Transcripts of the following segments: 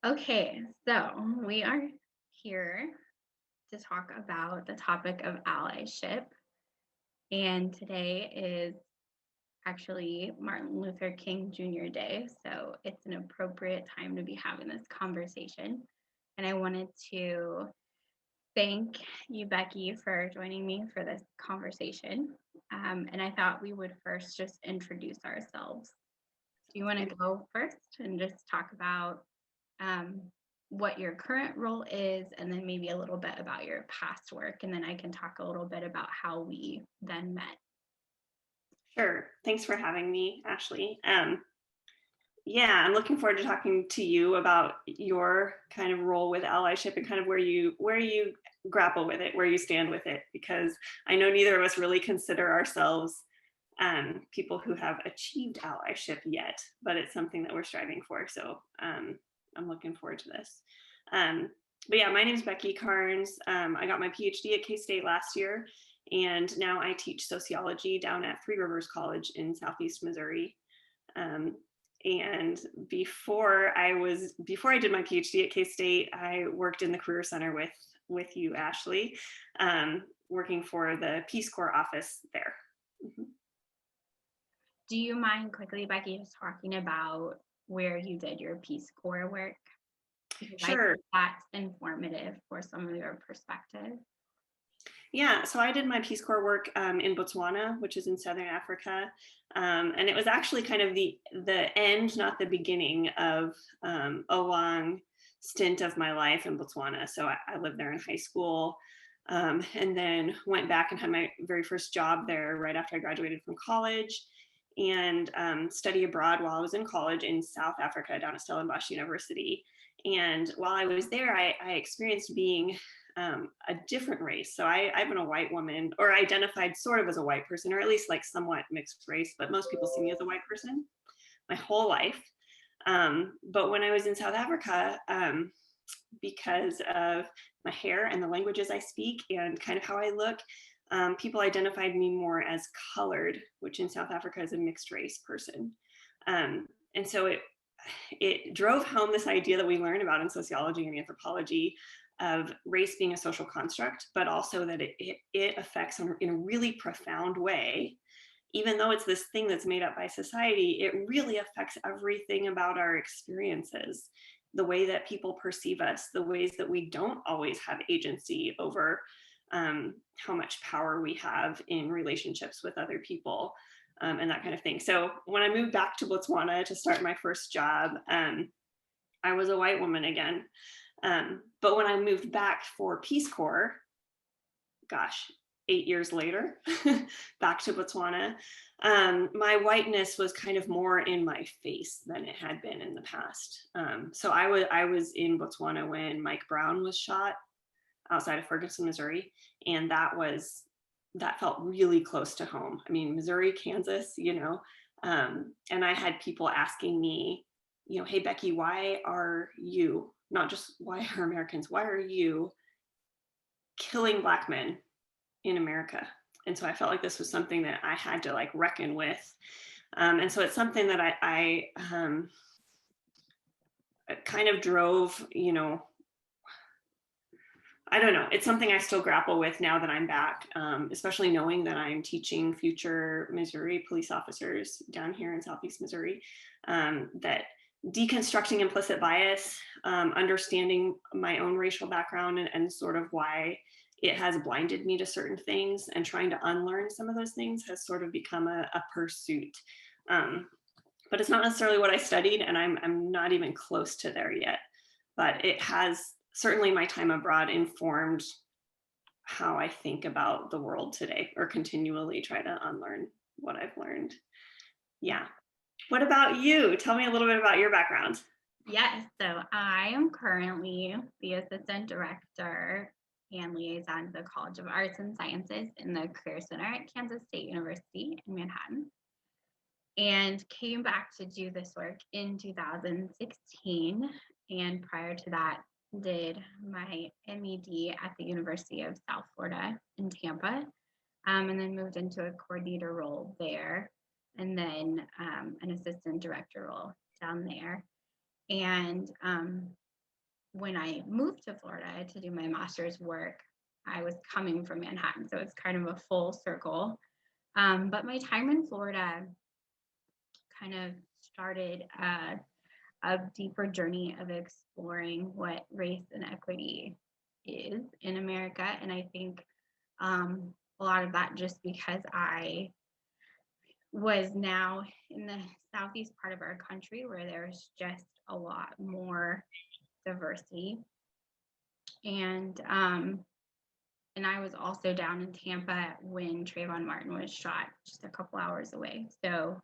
Okay, so we are here to talk about the topic of allyship. And today is actually Martin Luther King Jr. Day. So it's an appropriate time to be having this conversation. And I wanted to thank you, Becky, for joining me for this conversation. And I thought we would first just introduce ourselves. Do you want to go first and just talk about um, what your current role is, and then maybe a little bit about your past work, and then I can talk a little bit about how we then met. Sure. Thanks for having me, Ashley. Yeah, I'm looking forward to talking to you about your kind of role with allyship and kind of where you grapple with it, where you stand with it, because I know neither of us really consider ourselves people who have achieved allyship yet, but it's something that we're striving for. So I'm looking forward to this. But yeah, my name is Becky Carnes. I got my PhD at K-State last year, and now I teach sociology down at Three Rivers College in Southeast Missouri. And before I did my PhD at K-State, I worked in the Career Center with you, Ashley, working for the Peace Corps office there. Mm-hmm. Do you mind quickly, Becky, just talking about where you did your Peace Corps work? Because I Sure. think that's informative for some of your perspective. Yeah, so I did my Peace Corps work in Botswana, which is in Southern Africa, and it was actually kind of the end, not the beginning of a long stint of my life in Botswana. So I lived there in high school, and then went back and had my very first job there right after I graduated from college, and study abroad while I was in college in South Africa down at Stellenbosch University. And while I was there, I experienced being a different race. So I've been a white woman, or identified sort of as a white person, or at least like somewhat mixed race, but most people see me as a white person my whole life. But when I was in South Africa, because of my hair and the languages I speak and kind of how I look, people identified me more as colored, which in South Africa is a mixed race person. And so it drove home this idea that we learn about in sociology and anthropology of race being a social construct, but also that it affects in a really profound way. Even though it's this thing that's made up by society, it really affects everything about our experiences, the way that people perceive us, the ways that we don't always have agency over how much power we have in relationships with other people, and that kind of thing. So when I moved back to Botswana to start my first job, I was a white woman again. But when I moved back for Peace Corps, gosh, 8 years later, back to Botswana, my whiteness was kind of more in my face than it had been in the past. So I was in Botswana when Mike Brown was shot outside of Ferguson, Missouri, and that felt really close to home. I mean, Missouri, Kansas, and I had people asking me, hey, Becky, why are you, not just why are Americans, why are you killing Black men in America? And so I felt like this was something that I had to like reckon with. And so it's something that I kind of drove, I don't know. It's something I still grapple with now that I'm back, especially knowing that I'm teaching future Missouri police officers down here in Southeast Missouri, that deconstructing implicit bias, understanding my own racial background and sort of why it has blinded me to certain things, and trying to unlearn some of those things has sort of become a pursuit. But it's not necessarily what I studied, and I'm not even close to there yet. But it has, certainly my time abroad informed how I think about the world today, or continually try to unlearn what I've learned. Yeah. What about you? Tell me a little bit about your background. Yes, so I am currently the assistant director and liaison to the College of Arts and Sciences in the Career Center at Kansas State University in Manhattan, and came back to do this work in 2016. And prior to that, did my MED at the University of South Florida in Tampa, and then moved into a coordinator role there, and then an assistant director role down there. And when I moved to Florida to do my master's work, I was coming from Manhattan. So it's kind of a full circle. But my time in Florida kind of started a deeper journey of exploring what race and equity is in America. And I think a lot of that just because I was now in the southeast part of our country where there's just a lot more diversity. And I was also down in Tampa when Trayvon Martin was shot just a couple hours away. So,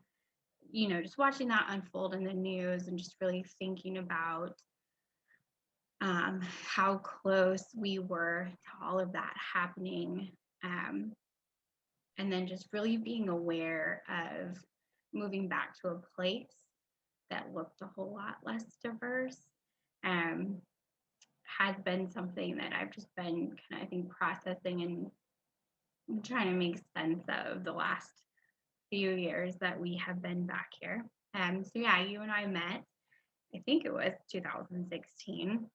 just watching that unfold in the news and just really thinking about how close we were to all of that happening. And then just really being aware of moving back to a place that looked a whole lot less diverse has been something that I've just been kind of, I think, processing and trying to make sense of the last few years that we have been back here. So yeah, you and I met, I think it was 2016,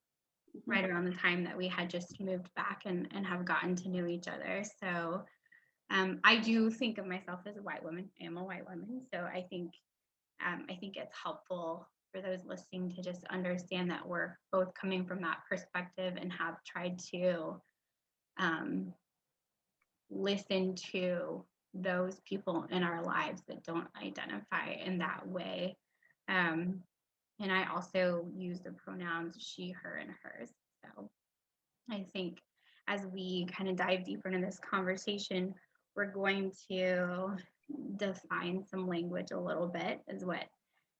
right around the time that we had just moved back and have gotten to know each other. So I do think of myself as a white woman. I am a white woman. So I think it's helpful for those listening to just understand that we're both coming from that perspective and have tried to listen to those people in our lives that don't identify in that way. And I also use the pronouns she, her, and hers. So I think as we kind of dive deeper into this conversation, we're going to define some language a little bit, is what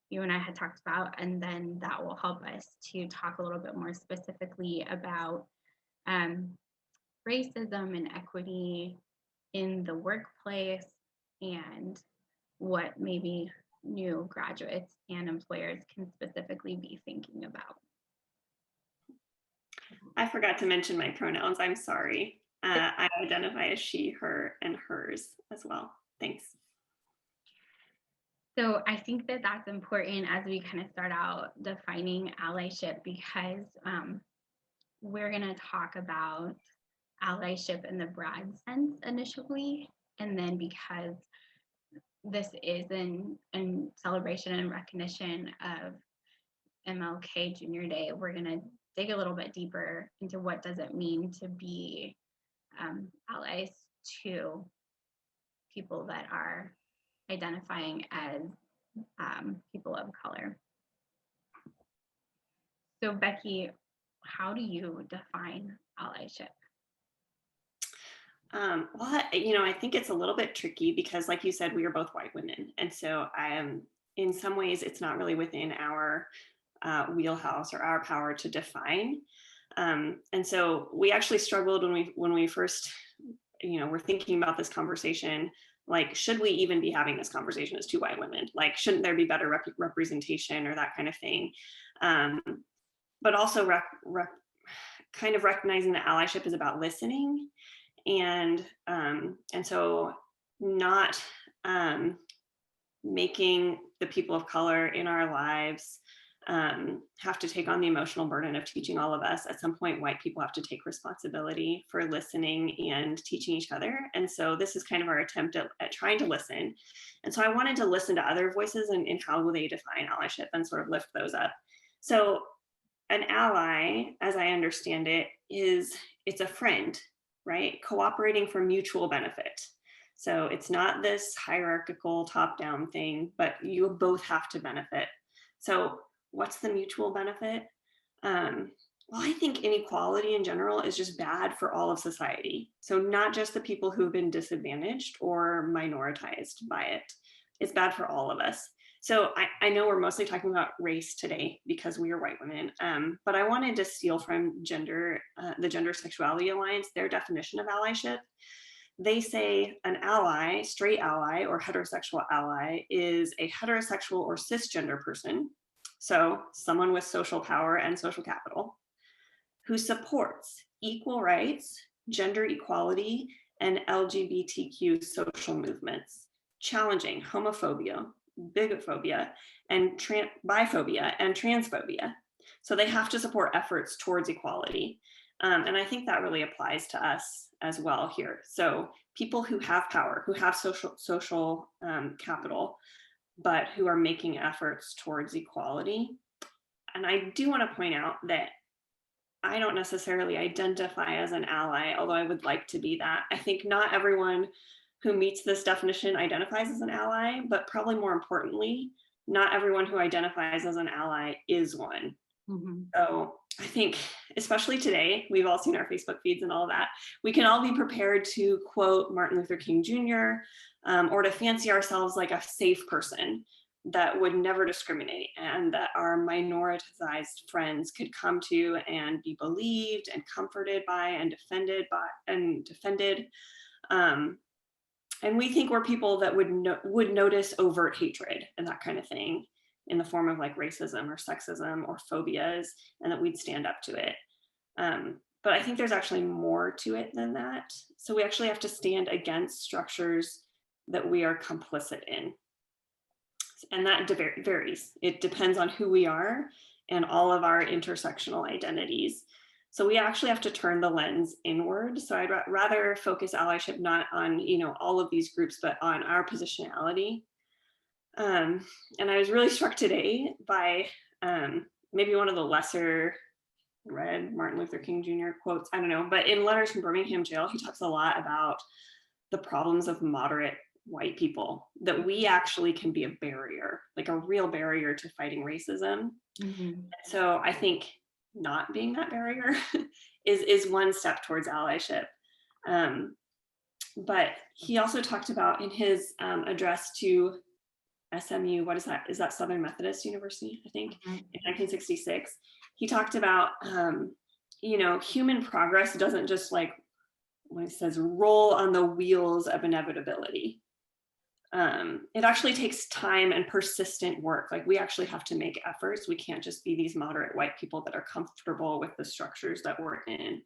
you and I had talked about, and then that will help us to talk a little bit more specifically about racism and equity in the workplace and what maybe new graduates and employers can specifically be thinking about. I forgot to mention my pronouns. I'm sorry. I identify as she, her, and hers as well. Thanks. So I think that that's important as we kind of start out defining allyship, because we're going to talk about allyship in the broad sense initially, and then because this is in celebration and recognition of MLK Junior Day, we're going to dig a little bit deeper into what does it mean to be allies to people that are identifying as people of color. So Becky, how do you define allyship? Well, I think it's a little bit tricky because, like you said, we are both white women. And so in some ways, it's not really within our wheelhouse or our power to define. And so we actually struggled when we first, were thinking about this conversation. Like, should we even be having this conversation as two white women? Like, shouldn't there be better representation or that kind of thing? But also kind of recognizing that allyship is about listening. And so not making the people of color in our lives have to take on the emotional burden of teaching all of us. At some point, white people have to take responsibility for listening and teaching each other. And so this is kind of our attempt at trying to listen. And so I wanted to listen to other voices and how will they define allyship and sort of lift those up. So an ally, as I understand it, it's a friend, right? Cooperating for mutual benefit. So it's not this hierarchical top-down thing, but you both have to benefit. So what's the mutual benefit? Well, I think inequality in general is just bad for all of society. So not just the people who've been disadvantaged or minoritized by it. It's bad for all of us. So I know we're mostly talking about race today because we are white women, but I wanted to steal from the Gender Sexuality Alliance, their definition of allyship. They say an ally, straight ally or heterosexual ally, is a heterosexual or cisgender person, so someone with social power and social capital, who supports equal rights, gender equality, and LGBTQ social movements, challenging homophobia, bigophobia, and biphobia and transphobia. So they have to support efforts towards equality. And I think that really applies to us as well here. So people who have power, who have social capital, but who are making efforts towards equality. And I do want to point out that I don't necessarily identify as an ally, although I would like to be that. I think not everyone who meets this definition identifies as an ally, but probably more importantly, not everyone who identifies as an ally is one. Mm-hmm. So I think, especially today, we've all seen our Facebook feeds and all of that. We can all be prepared to quote Martin Luther King Jr. Or to fancy ourselves like a safe person that would never discriminate, and that our minoritized friends could come to and be believed and comforted by and defended. And we think we're people that would notice overt hatred and that kind of thing in the form of like racism or sexism or phobias, and that we'd stand up to it. But I think there's actually more to it than that. So we actually have to stand against structures that we are complicit in. And that varies. It depends on who we are and all of our intersectional identities. So we actually have to turn the lens inward. So I'd rather focus allyship not on, all of these groups, but on our positionality. And I was really struck today by maybe one of the lesser read Martin Luther King Jr. quotes, I don't know, but in Letters from Birmingham Jail, he talks a lot about the problems of moderate white people, that we actually can be a barrier, like a real barrier to fighting racism. Mm-hmm. So I think not being that barrier is one step towards allyship. But he also talked about in his address to SMU, what is that? Is that Southern Methodist University, I think, mm-hmm. in 1966. He talked about, human progress doesn't just like, when it says roll on the wheels of inevitability. It actually takes time and persistent work. Like we actually have to make efforts. We can't just be these moderate white people that are comfortable with the structures that we're in.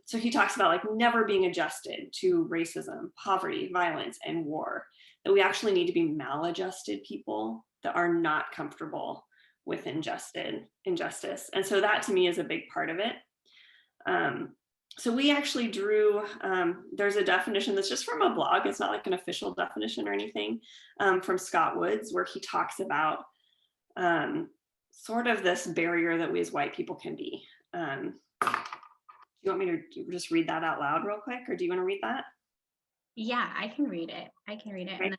So he talks about like never being adjusted to racism, poverty, violence, and war. That we actually need to be maladjusted people that are not comfortable with injustice. And so that to me is a big part of it. So we actually drew, there's a definition that's just from a blog. It's not like an official definition or anything, from Scott Woods, where he talks about sort of this barrier that we as white people can be. Do you want me to just read that out loud real quick, or do you want to read that? Yeah, I can read it. Right.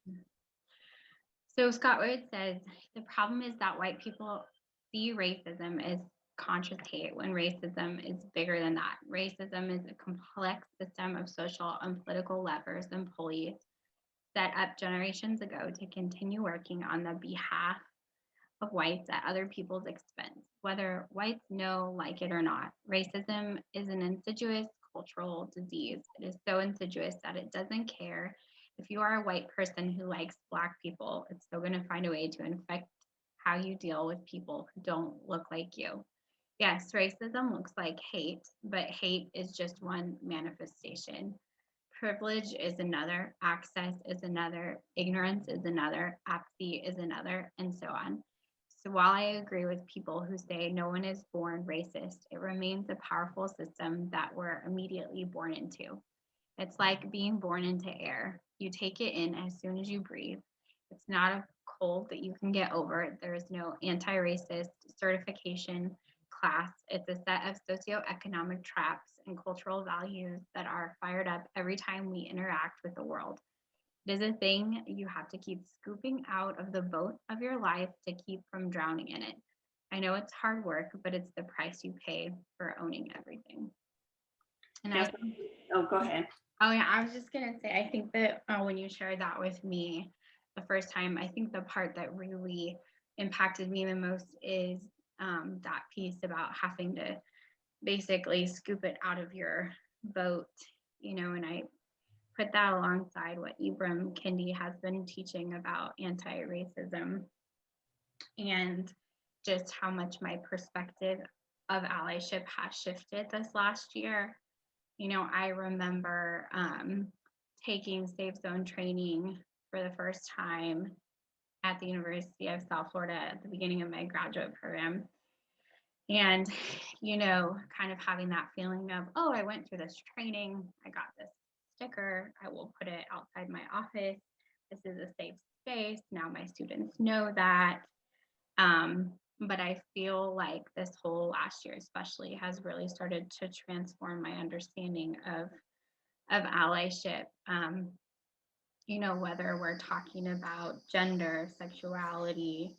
So Scott Woods says, the problem is that white people see racism as conscious hate when racism is bigger than that. Racism is a complex system of social and political levers and pulleys set up generations ago to continue working on the behalf of whites at other people's expense, whether whites know, like it or not. Racism is an insidious cultural disease. It is so insidious that it doesn't care if you are a white person who likes Black people. It's still going to find a way to infect how you deal with people who don't look like you. Yes, racism looks like hate, but hate is just one manifestation. Privilege is another, access is another, ignorance is another, apathy is another, and so on. So while I agree with people who say no one is born racist, it remains a powerful system that we're immediately born into. It's like being born into air. You take it in as soon as you breathe. It's not a cold that you can get over. There is no anti-racist certification class. It's a set of socioeconomic traps and cultural values that are fired up every time we interact with the world. It is a thing you have to keep scooping out of the boat of your life to keep from drowning in it. I know it's hard work, but it's the price you pay for owning everything. And go ahead. Oh yeah, I was just gonna say, I think that when you shared that with me the first time, I think the part that really impacted me the most is that piece about having to basically scoop it out of your boat, and I put that alongside what Ibram Kendi has been teaching about anti-racism, and just how much my perspective of allyship has shifted this last year. I remember taking Safe Zone training for the first time at the University of South Florida at the beginning of my graduate program. And, kind of having that feeling of, oh, I went through this training, I got this sticker, I will put it outside my office. This is a safe space. Now my students know that. But I feel like this whole last year, especially, has really started to transform my understanding of allyship. Whether we're talking about gender, sexuality,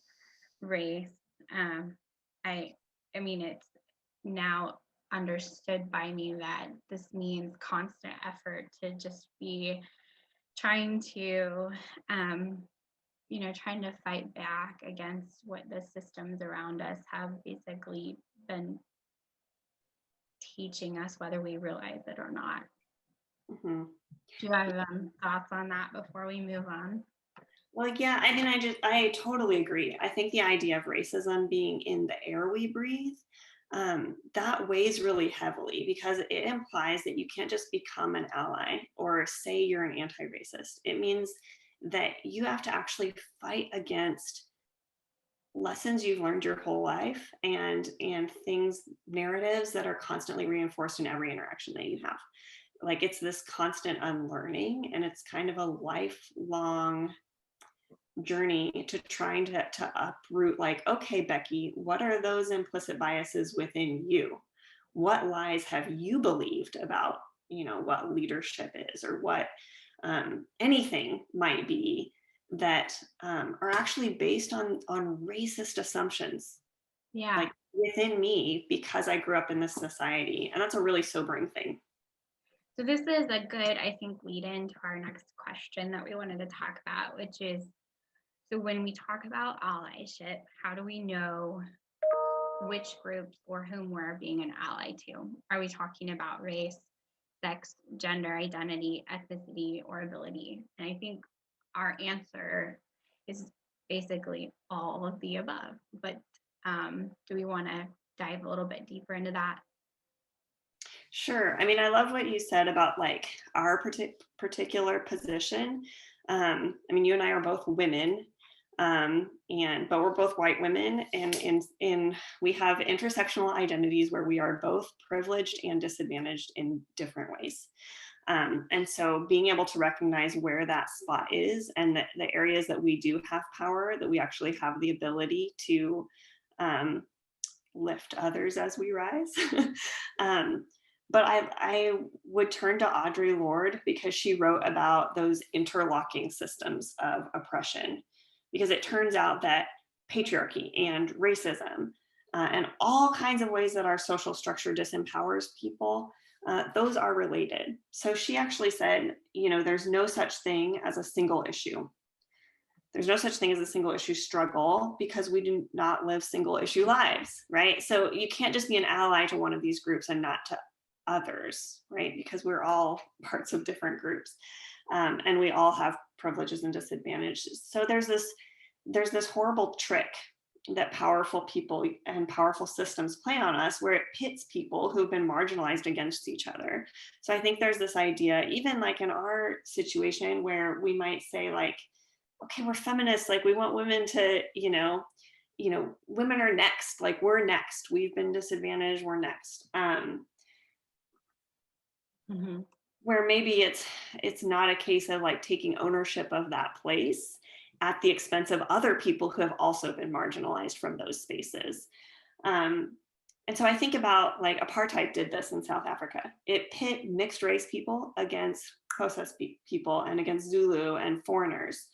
race. Um, I mean, it's now understood by me that this means constant effort to just be trying to, trying to fight back against what the systems around us have basically been teaching us, whether we realize it or not. Mm-hmm. Do you have thoughts on that before we move on? Well, yeah, I mean, I totally agree. I think the idea of racism being in the air we breathe, that weighs really heavily because it implies that you can't just become an ally or say you're an anti-racist. It means that you have to actually fight against lessons you've learned your whole life and things, narratives that are constantly reinforced in every interaction that you have. Like, it's this constant unlearning, and it's kind of a lifelong journey to trying to uproot, like, okay, Becky, what are those implicit biases within you? What lies have you believed about, what leadership is, or what anything might be that are actually based on racist assumptions, Yeah. like within me, because I grew up in this society. And that's a really sobering thing. So this is a good, I think, lead into our next question that we wanted to talk about, which is, so when we talk about allyship, how do we know which groups or whom we're being an ally to? Are we talking about race, sex, gender identity, ethnicity, or ability? And I think our answer is basically all of the above. But do we want to dive a little bit deeper into that? Sure. I mean, I love what you said about like our particular position. I mean, you and I are both women, but we're both white women, and we have intersectional identities where we are both privileged and disadvantaged in different ways. And so being able to recognize where that spot is, and the areas that we do have power, that we actually have the ability to lift others as we rise. But I would turn to Audrey Lord because she wrote about those interlocking systems of oppression, because it turns out that patriarchy and racism and all kinds of ways that our social structure disempowers people, those are related. So she actually said, there's no such thing as a single issue. There's no such thing as a single issue struggle because we do not live single issue lives, right? So you can't just be an ally to one of these groups and not to others, right? Because we're all parts of different groups, and we all have privileges and disadvantages. So there's this horrible trick that powerful people and powerful systems play on us, where it pits people who've been marginalized against each other. So I think there's this idea, even like in our situation, where we might say like, okay, we're feminists, like we want women to, women are next, like we're next, we've been disadvantaged, we're next. Mm-hmm. Where maybe it's not a case of like taking ownership of that place at the expense of other people who have also been marginalized from those spaces. And so I think about, like, apartheid did this in South Africa. It pit mixed race people against Xhosa people and against Zulu and foreigners.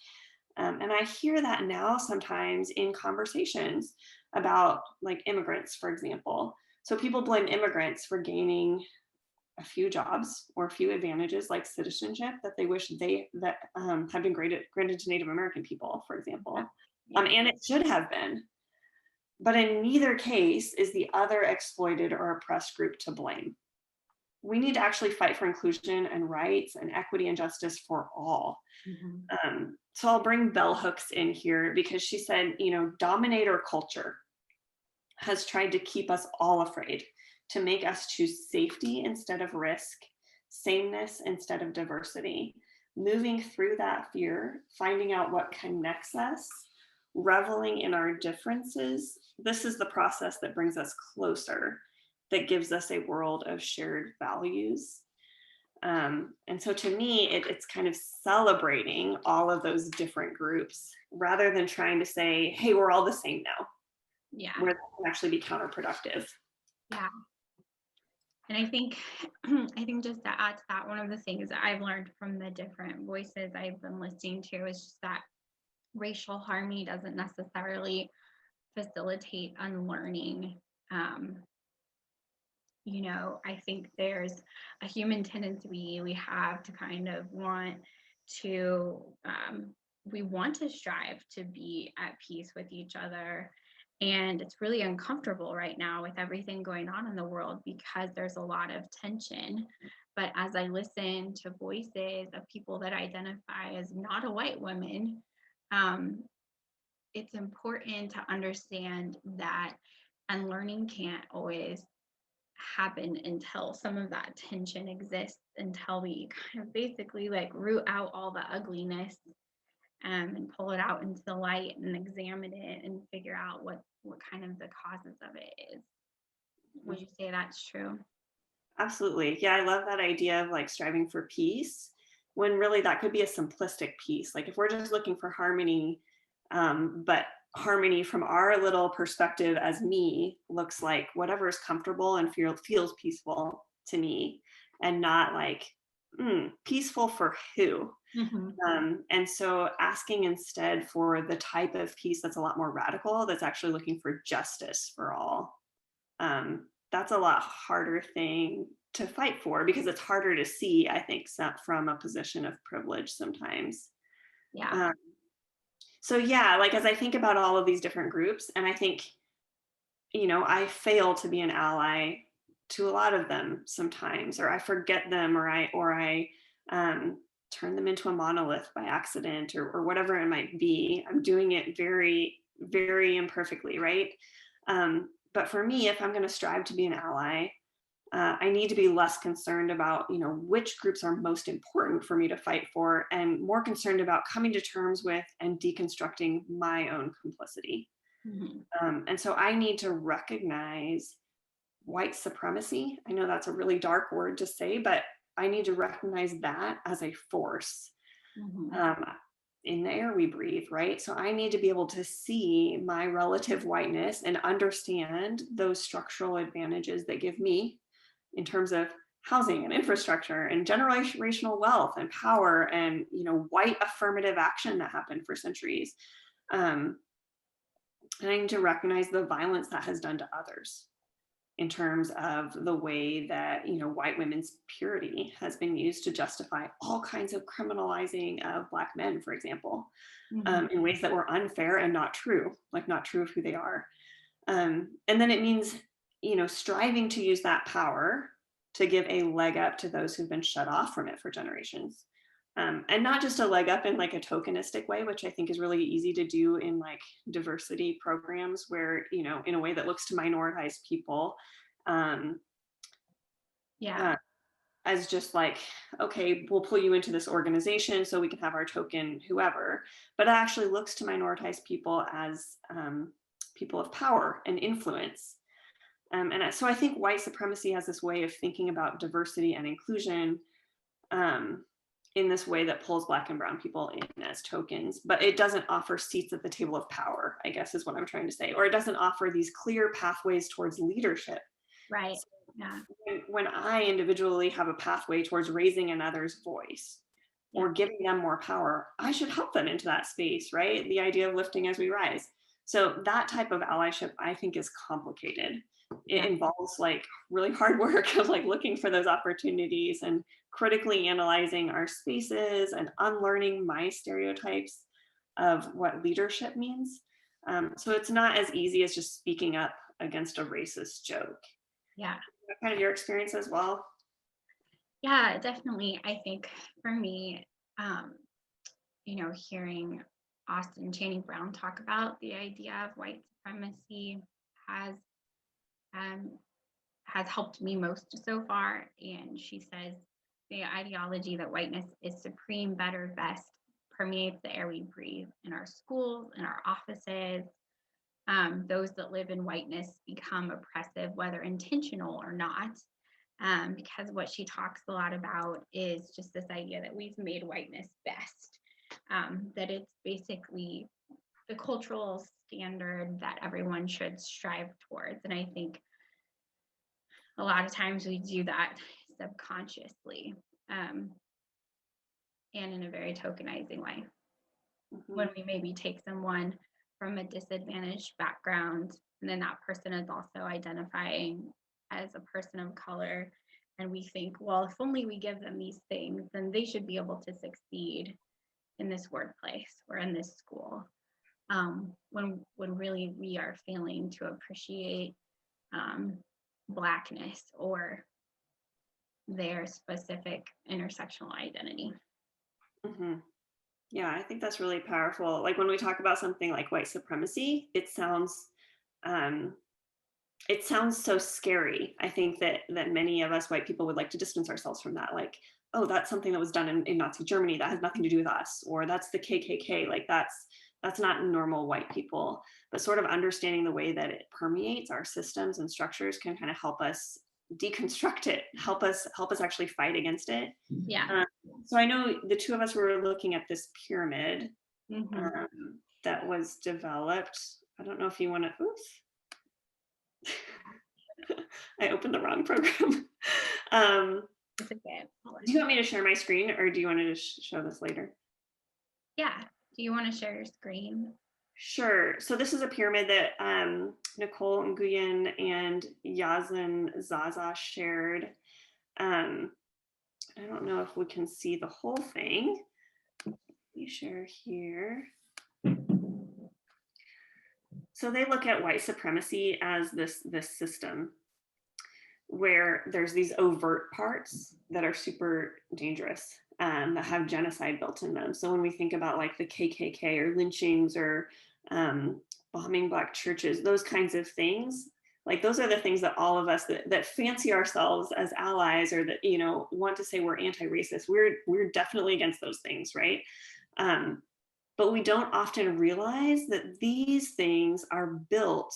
And I hear that now sometimes in conversations about like immigrants, for example. So people blame immigrants for gaining a few jobs or a few advantages like citizenship that they wish have been granted to Native American people, for example. And it should have been. But in neither case is the other exploited or oppressed group to blame. We need to actually fight for inclusion and rights and equity and justice for all. Mm-hmm. So I'll bring bell hooks in here because she said, dominator culture has tried to keep us all afraid, to make us choose safety instead of risk, sameness instead of diversity. Moving through that fear, finding out what connects us, reveling in our differences, this is the process that brings us closer, that gives us a world of shared values. And so to me, it's kind of celebrating all of those different groups rather than trying to say, hey, we're all the same now, Yeah. where that can actually be counterproductive. Yeah. And I think just to add to that, one of the things that I've learned from the different voices I've been listening to is just that racial harmony doesn't necessarily facilitate unlearning. I think there's a human tendency we have to kind of want to we want to strive to be at peace with each other. And it's really uncomfortable right now with everything going on in the world because there's a lot of tension. But as I listen to voices of people that identify as not a white woman, it's important to understand that unlearning can't always happen until some of that tension exists, until we kind of basically like root out all the ugliness and pull it out into the light and examine it and figure out what kind of the causes of it is. Would you say that's true? Absolutely. Yeah, I love that idea of like striving for peace when really that could be a simplistic peace. Like if we're just looking for harmony, but harmony from our little perspective as me looks like whatever is comfortable and feels peaceful to me, and not like peaceful for who. And so asking instead for the type of peace that's a lot more radical, that's actually looking for justice for all. That's a lot harder thing to fight for because it's harder to see, I think, from a position of privilege sometimes. Yeah. So yeah, like as I think about all of these different groups, and I think, I fail to be an ally to a lot of them sometimes, or I forget them, or I turn them into a monolith by accident, or whatever it might be. I'm doing it very, very imperfectly, right? But for me, if I'm going to strive to be an ally, I need to be less concerned about, which groups are most important for me to fight for, and more concerned about coming to terms with and deconstructing my own complicity. And so I need to recognize white supremacy. I know that's a really dark word to say, but I need to recognize that as a force in the air we breathe, right? So I need to be able to see my relative whiteness and understand those structural advantages that give me in terms of housing and infrastructure and generational wealth and power and white affirmative action that happened for centuries. And I need to recognize the violence that has done to others in terms of the way that white women's purity has been used to justify all kinds of criminalizing of Black men, for example, in ways that were unfair and not true, like not true of who they are. And then it means striving to use that power to give a leg up to those who've been shut off from it for generations. And not just a leg up in like a tokenistic way, which I think is really easy to do in like diversity programs where, in a way that looks to minoritized people as just like, okay, we'll pull you into this organization so we can have our token whoever, but it actually looks to minoritized people as people of power and influence. And so I think white supremacy has this way of thinking about diversity and inclusion in this way that pulls Black and brown people in as tokens, but it doesn't offer seats at the table of power, I guess is what I'm trying to say, or it doesn't offer these clear pathways towards leadership. Right. So yeah. When I individually have a pathway towards raising another's voice or giving them more power, I should help them into that space, right? The idea of lifting as we rise. So that type of allyship, I think, is complicated. It involves like really hard work of like looking for those opportunities and critically analyzing our spaces and unlearning my stereotypes of what leadership means. So it's not as easy as just speaking up against a racist joke. Yeah. Kind of your experience as well? Yeah, definitely. I think for me, hearing Austin Channing Brown talk about the idea of white supremacy has helped me most so far. And she says the ideology that whiteness is supreme, better, best, permeates the air we breathe in our schools, in our offices. Those that live in whiteness become oppressive, whether intentional or not. Because what she talks a lot about is just this idea that we've made whiteness best, that it's basically the cultural standard that everyone should strive towards. And I think a lot of times we do that subconsciously, and in a very tokenizing way. When we maybe take someone from a disadvantaged background, and then that person is also identifying as a person of color, and we think, well, if only we give them these things, then they should be able to succeed in this workplace or in this school. When really we are failing to appreciate Blackness or their specific intersectional identity. Yeah, I think that's really powerful. Like when we talk about something like white supremacy, it sounds so scary. I think that many of us white people would like to distance ourselves from that. Like, oh, that's something that was done in Nazi Germany. That has nothing to do with us. Or that's the KKK. Like that's not normal white people. But sort of understanding the way that it permeates our systems and structures can kind of help us deconstruct it, help us actually fight against it. Yeah. So I know the two of us were looking at this pyramid that was developed. I don't know if you want to, oops. I opened the wrong program. It's okay. Do you want me to share my screen or do you want to just show this later? Yeah. Do you want to share your screen? Sure. So this is a pyramid that Nicole Nguyen and Yazin Zaza shared. I don't know if we can see the whole thing. Let me share here. So they look at white supremacy as this system where there's these overt parts that are super dangerous, that have genocide built in them. So when we think about like the KKK or lynchings or bombing Black churches, those kinds of things, like those are the things that all of us that fancy ourselves as allies or that, you know, want to say we're anti-racist, we're definitely against those things, right? But we don't often realize that these things are built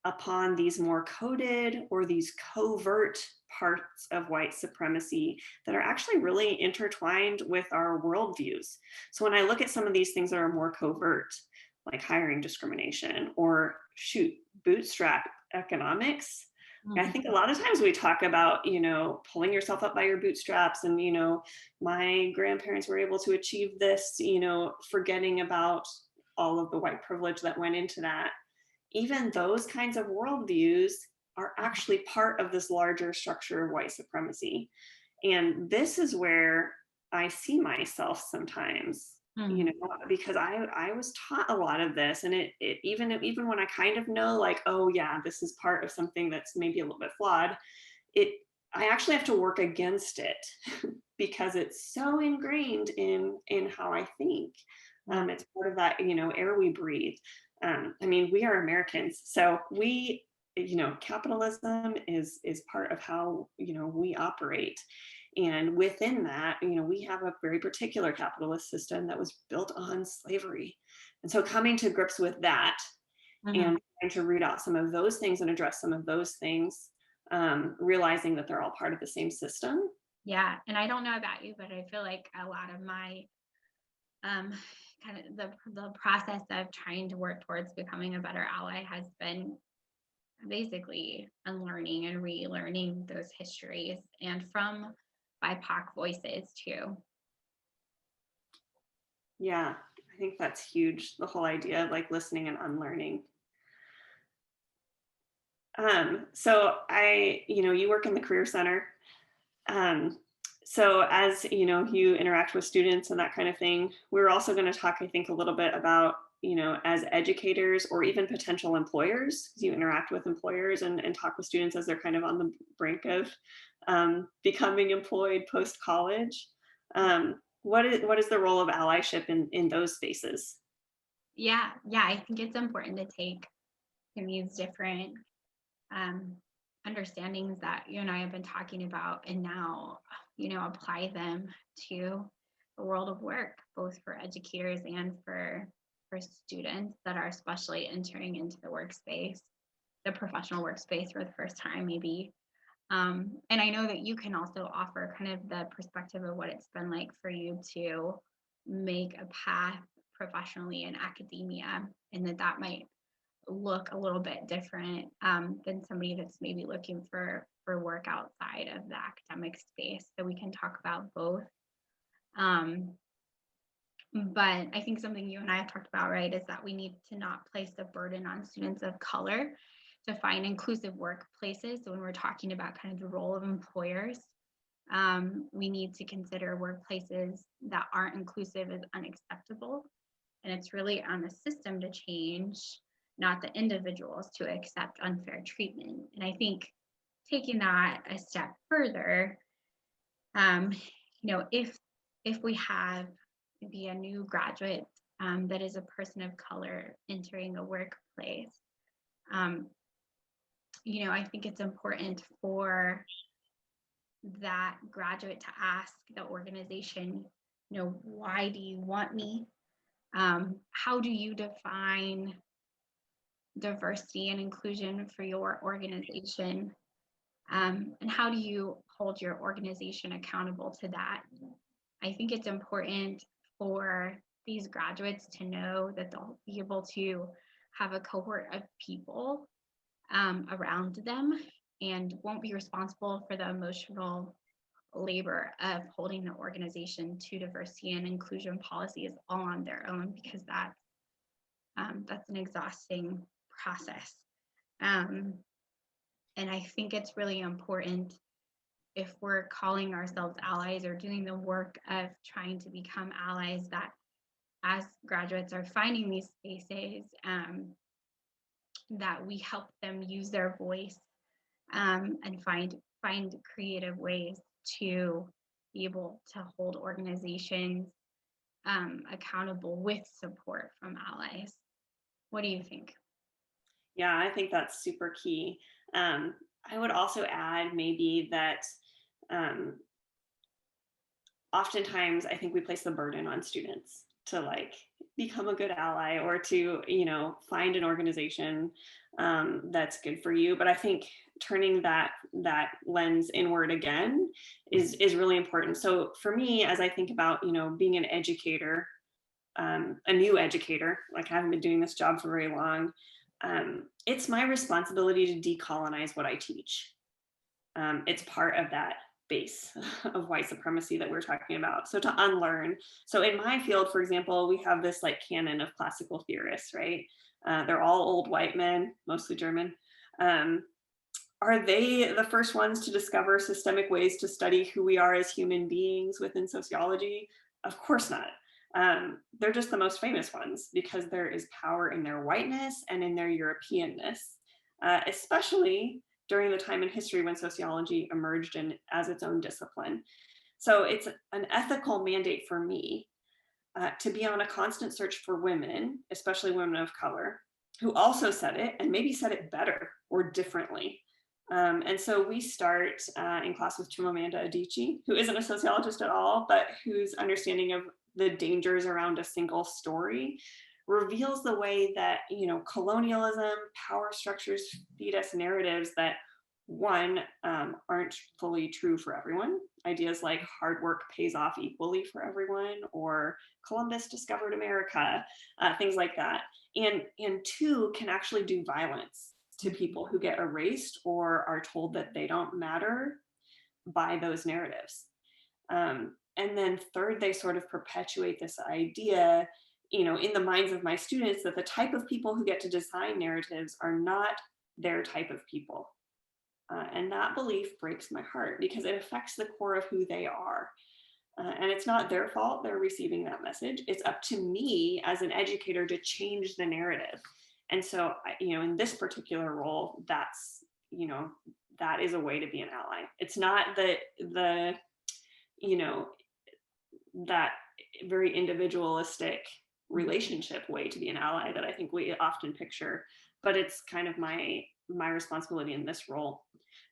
upon these more coded or these covert parts of white supremacy that are actually really intertwined with our worldviews. So when I look at some of these things that are more covert, like hiring discrimination or bootstrap economics, I think a lot of times we talk about, you know, pulling yourself up by your bootstraps and, you know, my grandparents were able to achieve this, you know, forgetting about all of the white privilege that went into that. Even those kinds of worldviews are actually part of this larger structure of white supremacy. And this is where I see myself sometimes, you know, because I was taught a lot of this, and it even when I kind of know like, oh yeah, this is part of something that's maybe a little bit flawed, I actually have to work against it because it's so ingrained in how I think. It's part of that, you know, air we breathe. I mean, we are Americans, so we, you know, capitalism is part of how, you know, we operate. And within that, you know, we have a very particular capitalist system that was built on slavery. And so coming to grips with that and trying to root out some of those things and address some of those things, realizing that they're all part of the same system. Yeah. And I don't know about you, but I feel like a lot of my kind of the process of trying to work towards becoming a better ally has been basically unlearning and relearning those histories, and from BIPOC voices too. Yeah, I think that's huge. The whole idea of like listening and unlearning. So you know, you work in the Career Center. So as, you know, you interact with students and that kind of thing, we're also going to talk, I think, a little bit about, you know, as educators or even potential employers, because you interact with employers and talk with students as they're kind of on the brink of becoming employed post-college. What is the role of allyship in those spaces? Yeah, I think it's important to take these different understandings that you and I have been talking about, and now, you know, apply them to the world of work, both for educators and for students that are especially entering into the workspace, the professional workspace for the first time, maybe. And I know that you can also offer kind of the perspective of what it's been like for you to make a path professionally in academia, and that might look a little bit different than somebody that's maybe looking for work outside of the academic space. So we can talk about both. Um, but I think something you and I have talked about, right, is that we need to not place the burden on students of color to find inclusive workplaces. So when we're talking about kind of the role of employers, we need to consider workplaces that aren't inclusive as unacceptable. And it's really on the system to change, not the individuals to accept unfair treatment. And I think taking that a step further, if we have maybe a new graduate that is a person of color entering a workplace, I think it's important for that graduate to ask the organization, why do you want me? How do you define diversity and inclusion for your organization? And how do you hold your organization accountable to that? I think it's important for these graduates to know that they'll be able to have a cohort of people around them and won't be responsible for the emotional labor of holding the organization to diversity and inclusion policies all on their own, because that's an exhausting process. And I think it's really important, if we're calling ourselves allies or doing the work of trying to become allies, that as graduates are finding these spaces, that we help them use their voice and find creative ways to be able to hold organizations accountable with support from allies. What do you think? Yeah, I think that's super key. I would also add maybe that oftentimes I think we place the burden on students to like become a good ally or to, find an organization that's good for you. But I think turning that lens inward again is really important. So for me, as I think about, being an educator, a new educator, like I haven't been doing this job for very long, it's my responsibility to decolonize what I teach. It's part of that base of white supremacy that we're talking about. So to unlearn. So in my field, for example, we have this like canon of classical theorists, right? They're all old white men, mostly German. Are they the first ones to discover systemic ways to study who we are as human beings within sociology? Of course not. They're just the most famous ones because there is power in their whiteness and in their Europeanness, especially during the time in history when sociology emerged as its own discipline. So it's an ethical mandate for me to be on a constant search for women, especially women of color, who also said it and maybe said it better or differently. And so we start in class with Chimamanda Adichie, who isn't a sociologist at all, but whose understanding of the dangers around a single story reveals the way that, colonialism, power structures feed us narratives that, one, aren't fully true for everyone. Ideas like hard work pays off equally for everyone, or Columbus discovered America, things like that. And two, can actually do violence to people who get erased or are told that they don't matter by those narratives. And then third, they sort of perpetuate this idea, in the minds of my students, that the type of people who get to design narratives are not their type of people. And that belief breaks my heart because it affects the core of who they are. And it's not their fault they're receiving that message. It's up to me as an educator to change the narrative. And so, in this particular role, that's, that is a way to be an ally. It's not the that very individualistic relationship way to be an ally that I think we often picture, but it's kind of my responsibility in this role.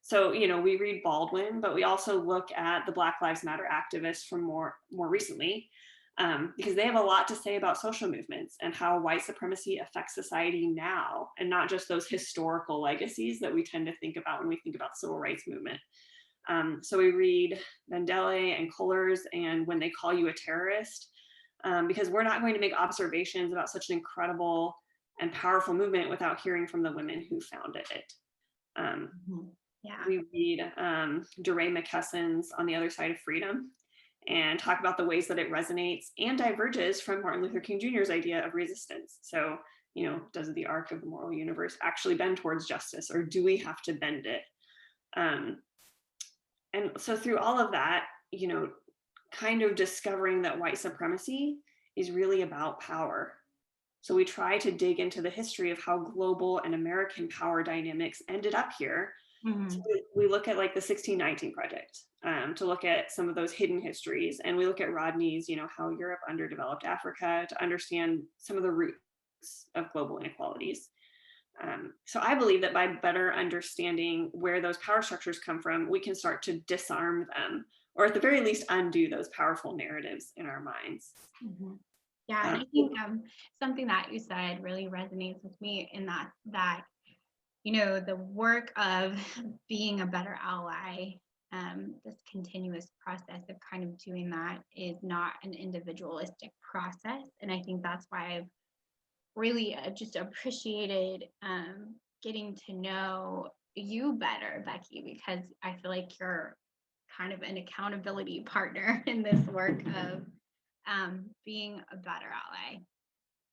So, we read Baldwin, but we also look at the Black Lives Matter activists from more recently, because they have a lot to say about social movements and how white supremacy affects society now, and not just those historical legacies that we tend to think about when we think about the civil rights movement. So we read Mandela and Cullors and When They Call You a Terrorist, because we're not going to make observations about such an incredible and powerful movement without hearing from the women who founded it. Yeah. We read DeRay McKesson's On the Other Side of Freedom and talk about the ways that it resonates and diverges from Martin Luther King Jr.'s idea of resistance. So, does the arc of the moral universe actually bend towards justice, or do we have to bend it? And so through all of that, kind of discovering that white supremacy is really about power. So we try to dig into the history of how global and American power dynamics ended up here. So we look at like the 1619 Project to look at some of those hidden histories. And we look at Rodney's, how Europe underdeveloped Africa, to understand some of the roots of global inequalities. So I believe that by better understanding where those power structures come from, we can start to disarm them, or at the very least undo those powerful narratives in our minds. Yeah, and I think something that you said really resonates with me in that the work of being a better ally, this continuous process of kind of doing that is not an individualistic process. And I think that's why I've really just appreciated getting to know you better, Becky, because I feel like you're kind of an accountability partner in this work of being a better ally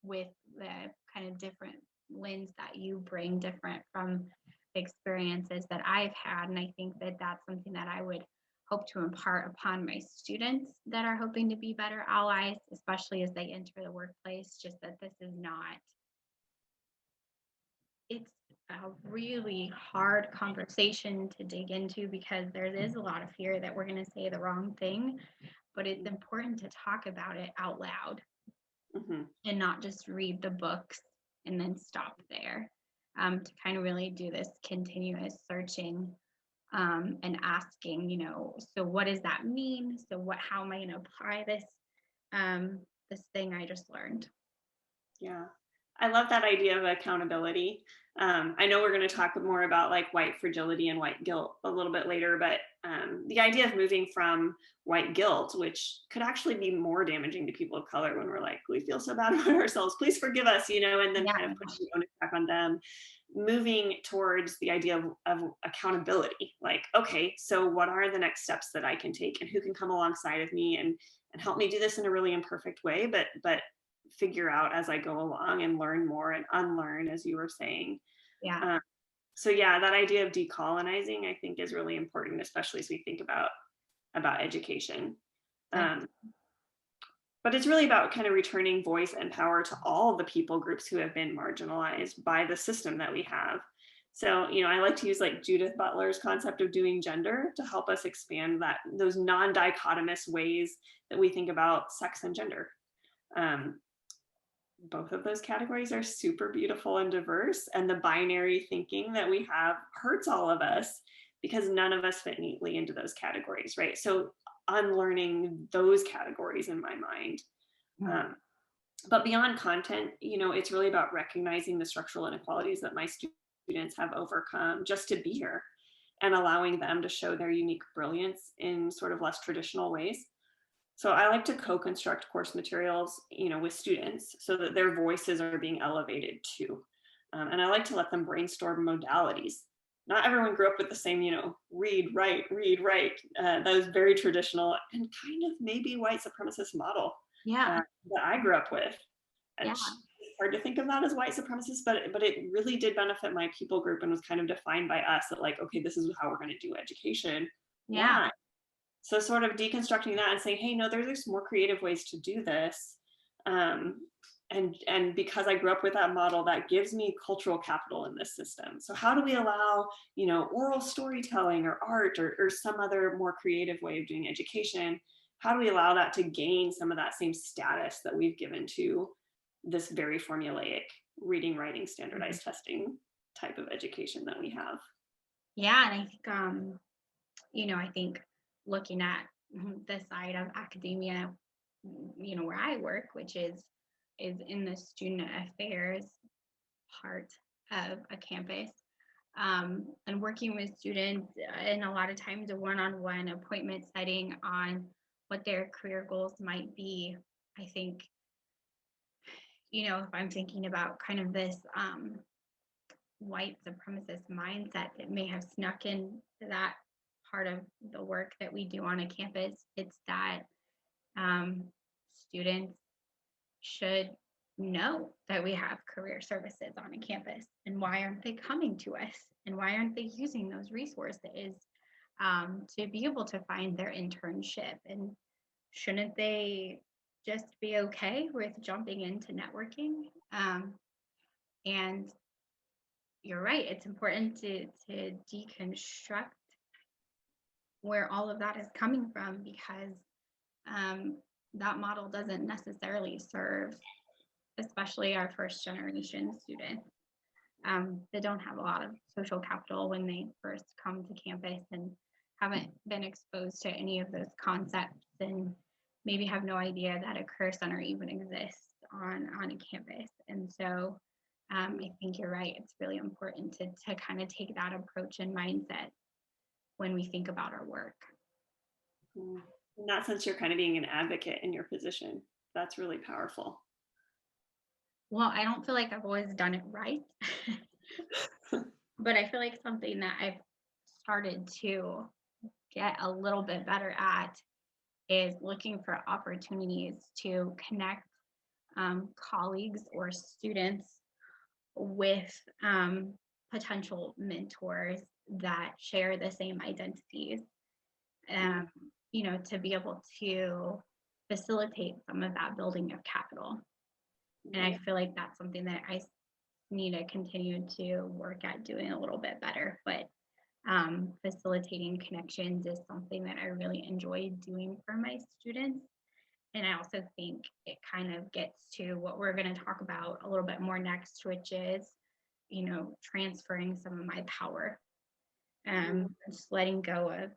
with the kind of different lens that you bring, different from the experiences that I've had. And I think that that's something that I would hope to impart upon my students that are hoping to be better allies, especially as they enter the workplace, just that this is not, it's a really hard conversation to dig into because there is a lot of fear that we're going to say the wrong thing, but it's important to talk about it out loud and not just read the books and then stop there, to kind of really do this continuous searching and asking, so what does that mean? So how am I going to apply this thing I just learned? Yeah, I love that idea of accountability. I know we're going to talk more about like white fragility and white guilt a little bit later, but the idea of moving from white guilt, which could actually be more damaging to people of color when we're like, we feel so bad about ourselves, please forgive us, and then kind of pushing the onus back on them, moving towards the idea of accountability. Like, okay, so what are the next steps that I can take, and who can come alongside of me and help me do this in a really imperfect way, but figure out as I go along and learn more and unlearn, as you were saying. So yeah, that idea of decolonizing, I think, is really important, especially as we think about education. But it's really about kind of returning voice and power to all of the people groups who have been marginalized by the system that we have. So, I like to use like Judith Butler's concept of doing gender to help us expand those non-dichotomous ways that we think about sex and gender. Both of those categories are super beautiful and diverse, and the binary thinking that we have hurts all of us because none of us fit neatly into those categories, right? So unlearning those categories in my mind. But beyond content, it's really about recognizing the structural inequalities that my students have overcome just to be here, and allowing them to show their unique brilliance in sort of less traditional ways. So I like to co-construct course materials, with students so that their voices are being elevated too. And I like to let them brainstorm modalities. Not everyone grew up with the same, read, write, that was very traditional and kind of maybe white supremacist model that I grew up with. It's hard to think of that as white supremacist, but it really did benefit my people group and was kind of defined by us that like, okay, this is how we're going to do education. Why? So sort of deconstructing that and saying, hey, no, there's more creative ways to do this. And because I grew up with that model, that gives me cultural capital in this system. So how do we allow, oral storytelling or art or some other more creative way of doing education? How do we allow that to gain some of that same status that we've given to this very formulaic reading, writing, standardized testing type of education that we have? Yeah, and I think I think looking at the side of academia, where I work, which is in the student affairs part of a campus, and working with students, and a lot of times a one-on-one appointment setting on what their career goals might be. I think, if I'm thinking about kind of this white supremacist mindset that may have snuck into that part of the work that we do on a campus, it's that um, students should know that we have career services on a campus, and why aren't they coming to us, and why aren't they using those resources to be able to find their internship, and shouldn't they just be okay with jumping into networking? And you're right, it's important to deconstruct where all of that is coming from, because um, that model doesn't necessarily serve, especially our first generation students. That don't have a lot of social capital when they first come to campus, and haven't been exposed to any of those concepts, and maybe have no idea that a career center even exists on a campus. And so I think you're right. It's really important to kind of take that approach and mindset when we think about our work. In that sense, you're kind of being an advocate in your position. That's really powerful. Well, I don't feel like I've always done it right, but I feel like something that I've started to get a little bit better at is looking for opportunities to connect colleagues or students with potential mentors that share the same identities, um, to be able to facilitate some of that building of capital. And I feel like that's something that I need to continue to work at doing a little bit better. But facilitating connections is something that I really enjoy doing for my students. And I also think it kind of gets to what we're going to talk about a little bit more next, which is, transferring some of my power, just letting go of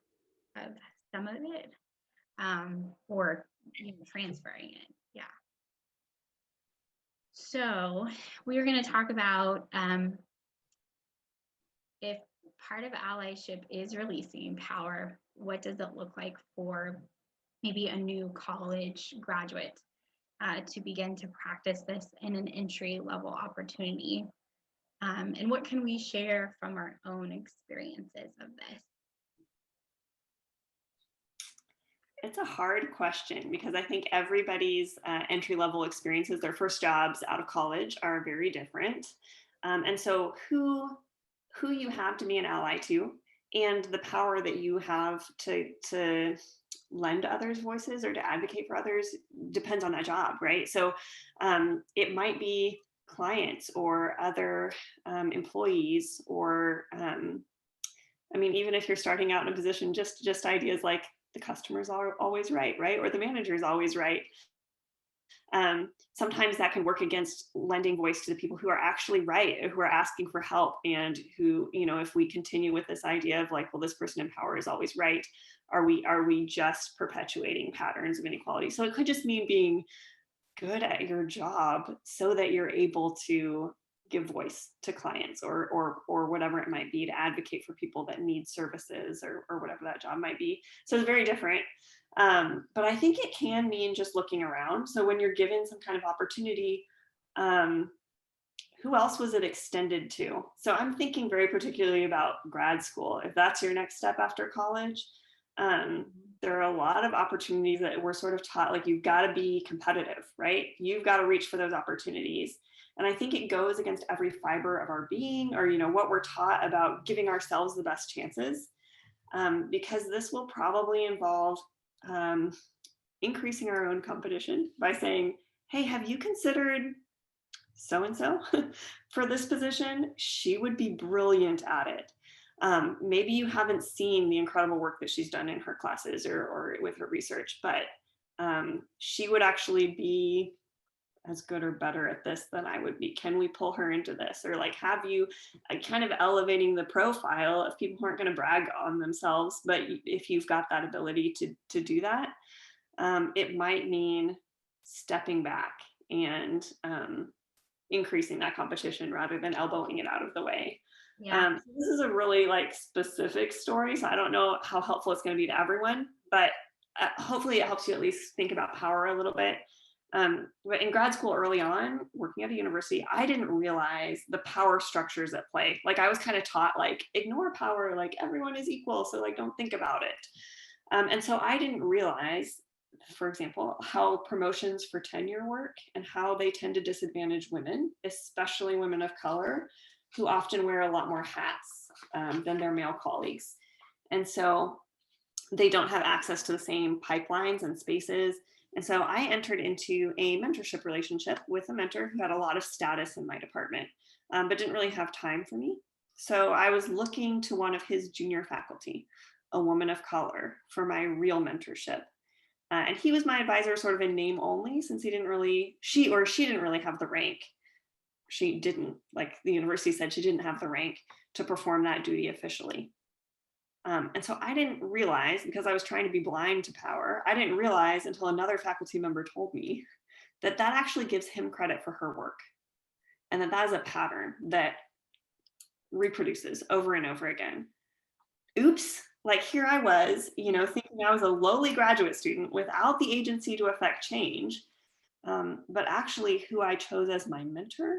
some of it, or transferring it. Yeah. So we are going to talk about if part of allyship is releasing power, what does it look like for maybe a new college graduate to begin to practice this in an entry level opportunity? And what can we share from our own experiences of this? It's a hard question because I think everybody's entry level experiences, their first jobs out of college, are very different. And so who you have to be an ally to, and the power that you have to lend others voices or to advocate for others, depends on that job, right? So it might be clients or other employees, or even if you're starting out in a position, just ideas like the customer's always right, or the manager's always right. Sometimes that can work against lending voice to the people who are actually right, who are asking for help, and who, if we continue with this idea of like, well, this person in power is always right, are we just perpetuating patterns of inequality? So it could just mean being good at your job so that you're able to give voice to clients, or whatever it might be, to advocate for people that need services, or whatever that job might be. So it's very different. But I think it can mean just looking around. So when you're given some kind of opportunity, who else was it extended to? So I'm thinking very particularly about grad school. If that's your next step after college, there are a lot of opportunities that we're sort of taught, like, you've got to be competitive, right? You've got to reach for those opportunities. And I think it goes against every fiber of our being, or, what we're taught about giving ourselves the best chances, because this will probably involve increasing our own competition by saying, hey, have you considered so-and-so for this position? She would be brilliant at it. Maybe you haven't seen the incredible work that she's done in her classes, or with her research, but she would actually be as good or better at this than I would be. Can we pull her into this? Or like have you kind of elevating the profile of people who aren't going to brag on themselves, but if you've got that ability to do that, it might mean stepping back and increasing that competition rather than elbowing it out of the way. Yeah. So this is a really like specific story, so I don't know how helpful it's going to be to everyone, but hopefully it helps you at least think about power a little bit. But in grad school early on, working at a university, I didn't realize the power structures at play. Like I was kind of taught like ignore power, like everyone is equal, so like don't think about it. And so I didn't realize, for example, how promotions for tenure work and how they tend to disadvantage women, especially women of color, who often wear a lot more hats than their male colleagues. And so they don't have access to the same pipelines and spaces. And so I entered into a mentorship relationship with a mentor who had a lot of status in my department, but didn't really have time for me. So I was looking to one of his junior faculty, a woman of color, for my real mentorship. And he was my advisor sort of in name only, since she didn't really have the rank. She didn't, like the university said, she didn't have the rank to perform that duty officially. And so I didn't realize, because I was trying to be blind to power, I didn't realize until another faculty member told me that that actually gives him credit for her work. And that is a pattern that reproduces over and over again. Oops, like here I was, thinking I was a lowly graduate student without the agency to affect change. But actually who I chose as my mentor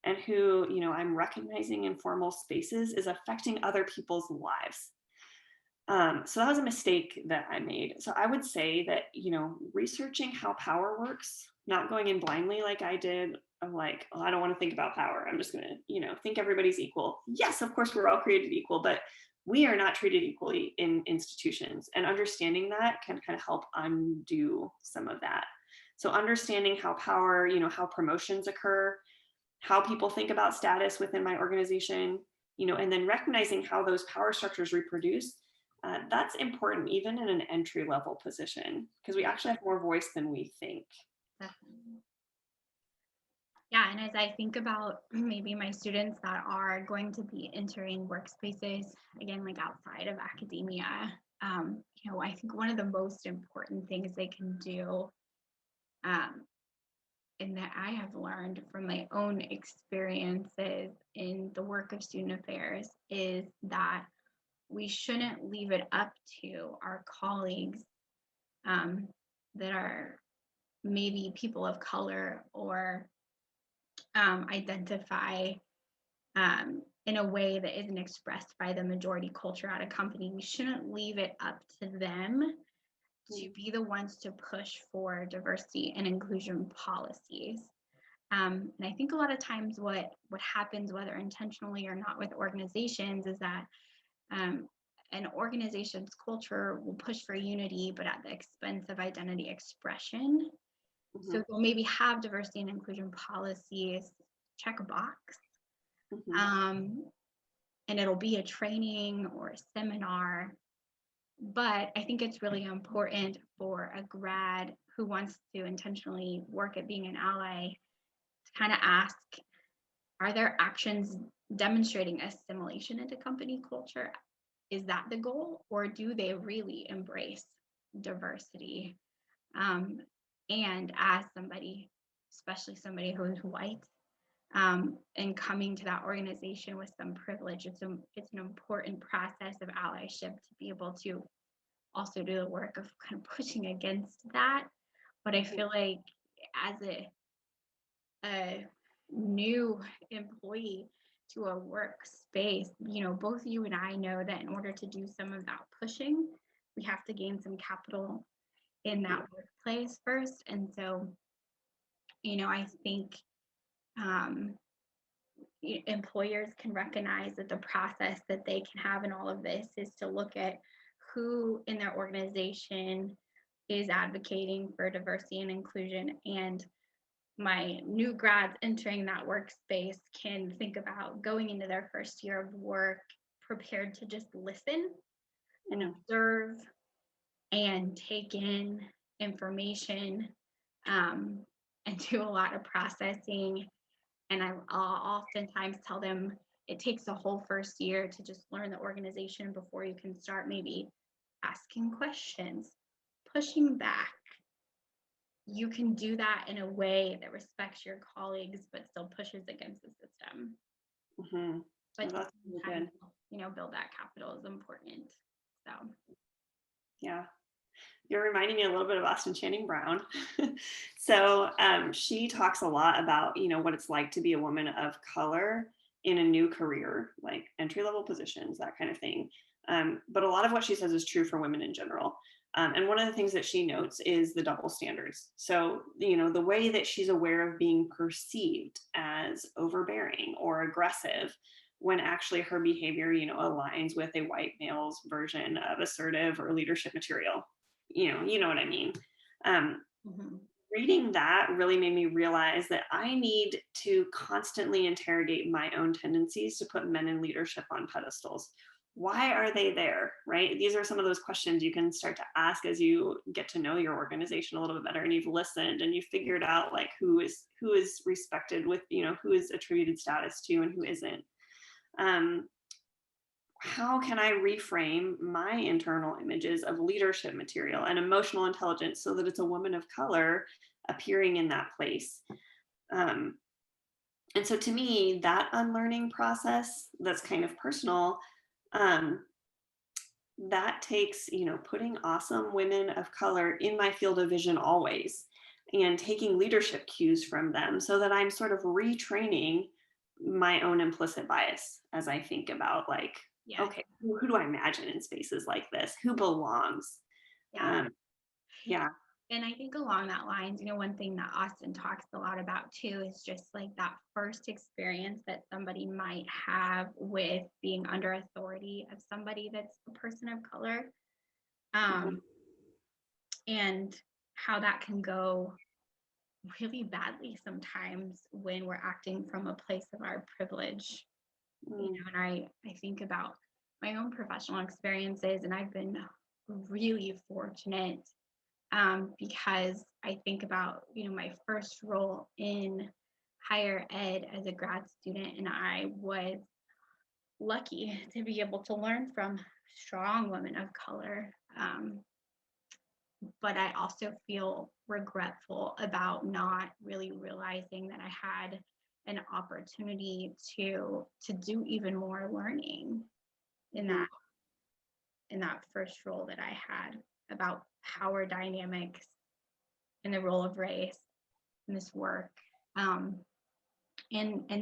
and who, I'm recognizing in formal spaces is affecting other people's lives. So that was a mistake that I made. So I would say that, researching how power works, not going in blindly like I did. I'm like, oh, I don't want to think about power. I'm just going to, think everybody's equal. Yes, of course, we're all created equal, but we are not treated equally in institutions. And understanding that can kind of help undo some of that. So understanding how power, how promotions occur, how people think about status within my organization, and then recognizing how those power structures reproduce. That's important even in an entry level position, because we actually have more voice than we think. Definitely. Yeah, and as I think about maybe my students that are going to be entering workspaces, again, like outside of academia, I think one of the most important things they can do, and that I have learned from my own experiences in the work of student affairs, is that we shouldn't leave it up to our colleagues that are maybe people of color or identify in a way that isn't expressed by the majority culture at a company. We shouldn't leave it up to them to be the ones to push for diversity and inclusion policies. And I think a lot of times what happens, whether intentionally or not, with organizations is that an organization's culture will push for unity, but at the expense of identity expression. Mm-hmm. So they'll maybe have diversity and inclusion policies, check a box, mm-hmm. And it'll be a training or a seminar. But I think it's really important for a grad who wants to intentionally work at being an ally to kind of ask, are there actions demonstrating assimilation into company culture? Is that the goal, or do they really embrace diversity? And as somebody, especially somebody who's white, and coming to that organization with some privilege, it's an important process of allyship to be able to also do the work of kind of pushing against that. But I feel like as a new employee to a workspace, both you and I know that in order to do some of that pushing, we have to gain some capital in that workplace first. And so, I think employers can recognize that the process that they can have in all of this is to look at who in their organization is advocating for diversity and inclusion. And my new grads entering that workspace can think about going into their first year of work prepared to just listen and observe and take in information, and do a lot of processing. And I'll oftentimes tell them it takes a whole first year to just learn the organization before you can start maybe asking questions, pushing back. You can do that in a way that respects your colleagues, but still pushes against the system. Mm-hmm. But Well, that's really good. Build that capital is important. So, yeah. You're reminding me a little bit of Austin Channing Brown. So she talks a lot about, what it's like to be a woman of color in a new career, like entry-level positions, that kind of thing. But a lot of what she says is true for women in general. And one of the things that she notes is the double standards. So, the way that she's aware of being perceived as overbearing or aggressive when actually her behavior, aligns with a white male's version of assertive or leadership material. You know what I mean. mm-hmm. Reading that really made me realize that I need to constantly interrogate my own tendencies to put men in leadership on pedestals. Why are they there, right? These are some of those questions you can start to ask as you get to know your organization a little bit better, and you've listened and you figured out like who is respected with, who is attributed status to and who isn't. How can I reframe my internal images of leadership material and emotional intelligence so that it's a woman of color appearing in that place? And so to me, that unlearning process that's kind of personal, that takes, putting awesome women of color in my field of vision always and taking leadership cues from them so that I'm sort of retraining my own implicit bias as I think about like, okay, who do I imagine in spaces like this? Who belongs? Yeah. And I think along that lines, one thing that Austin talks a lot about too is just like that first experience that somebody might have with being under authority of somebody that's a person of color. And how that can go really badly sometimes when we're acting from a place of our privilege. And I think about my own professional experiences, and I've been really fortunate because I think about, my first role in higher ed as a grad student, and I was lucky to be able to learn from strong women of color. But I also feel regretful about not really realizing that I had an opportunity to do even more learning in that first role that I had about power dynamics and the role of race in this work. And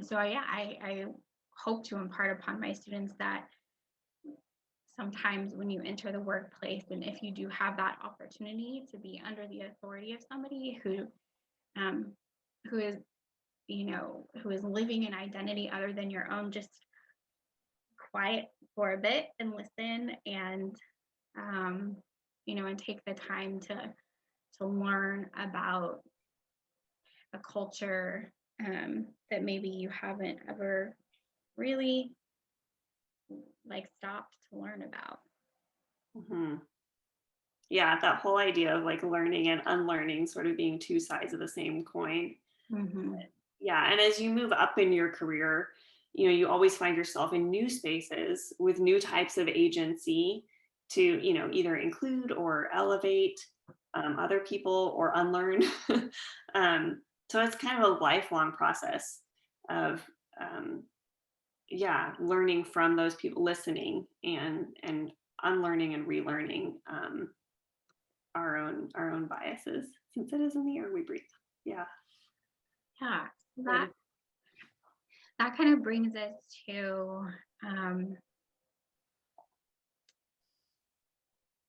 so I hope to impart upon my students that sometimes when you enter the workplace, and if you do have that opportunity to be under the authority of somebody who is, who is living an identity other than your own, just quiet for a bit and listen and and take the time to learn about a culture that maybe you haven't ever really stopped to learn about. Yeah, that whole idea of like learning and unlearning sort of being two sides of the same coin. Yeah, and as you move up in your career, you always find yourself in new spaces with new types of agency to, either include or elevate other people or unlearn. So it's kind of a lifelong process of, learning from those people, listening and unlearning and relearning our own biases, since it is in the air we breathe. Yeah. That kind of brings us to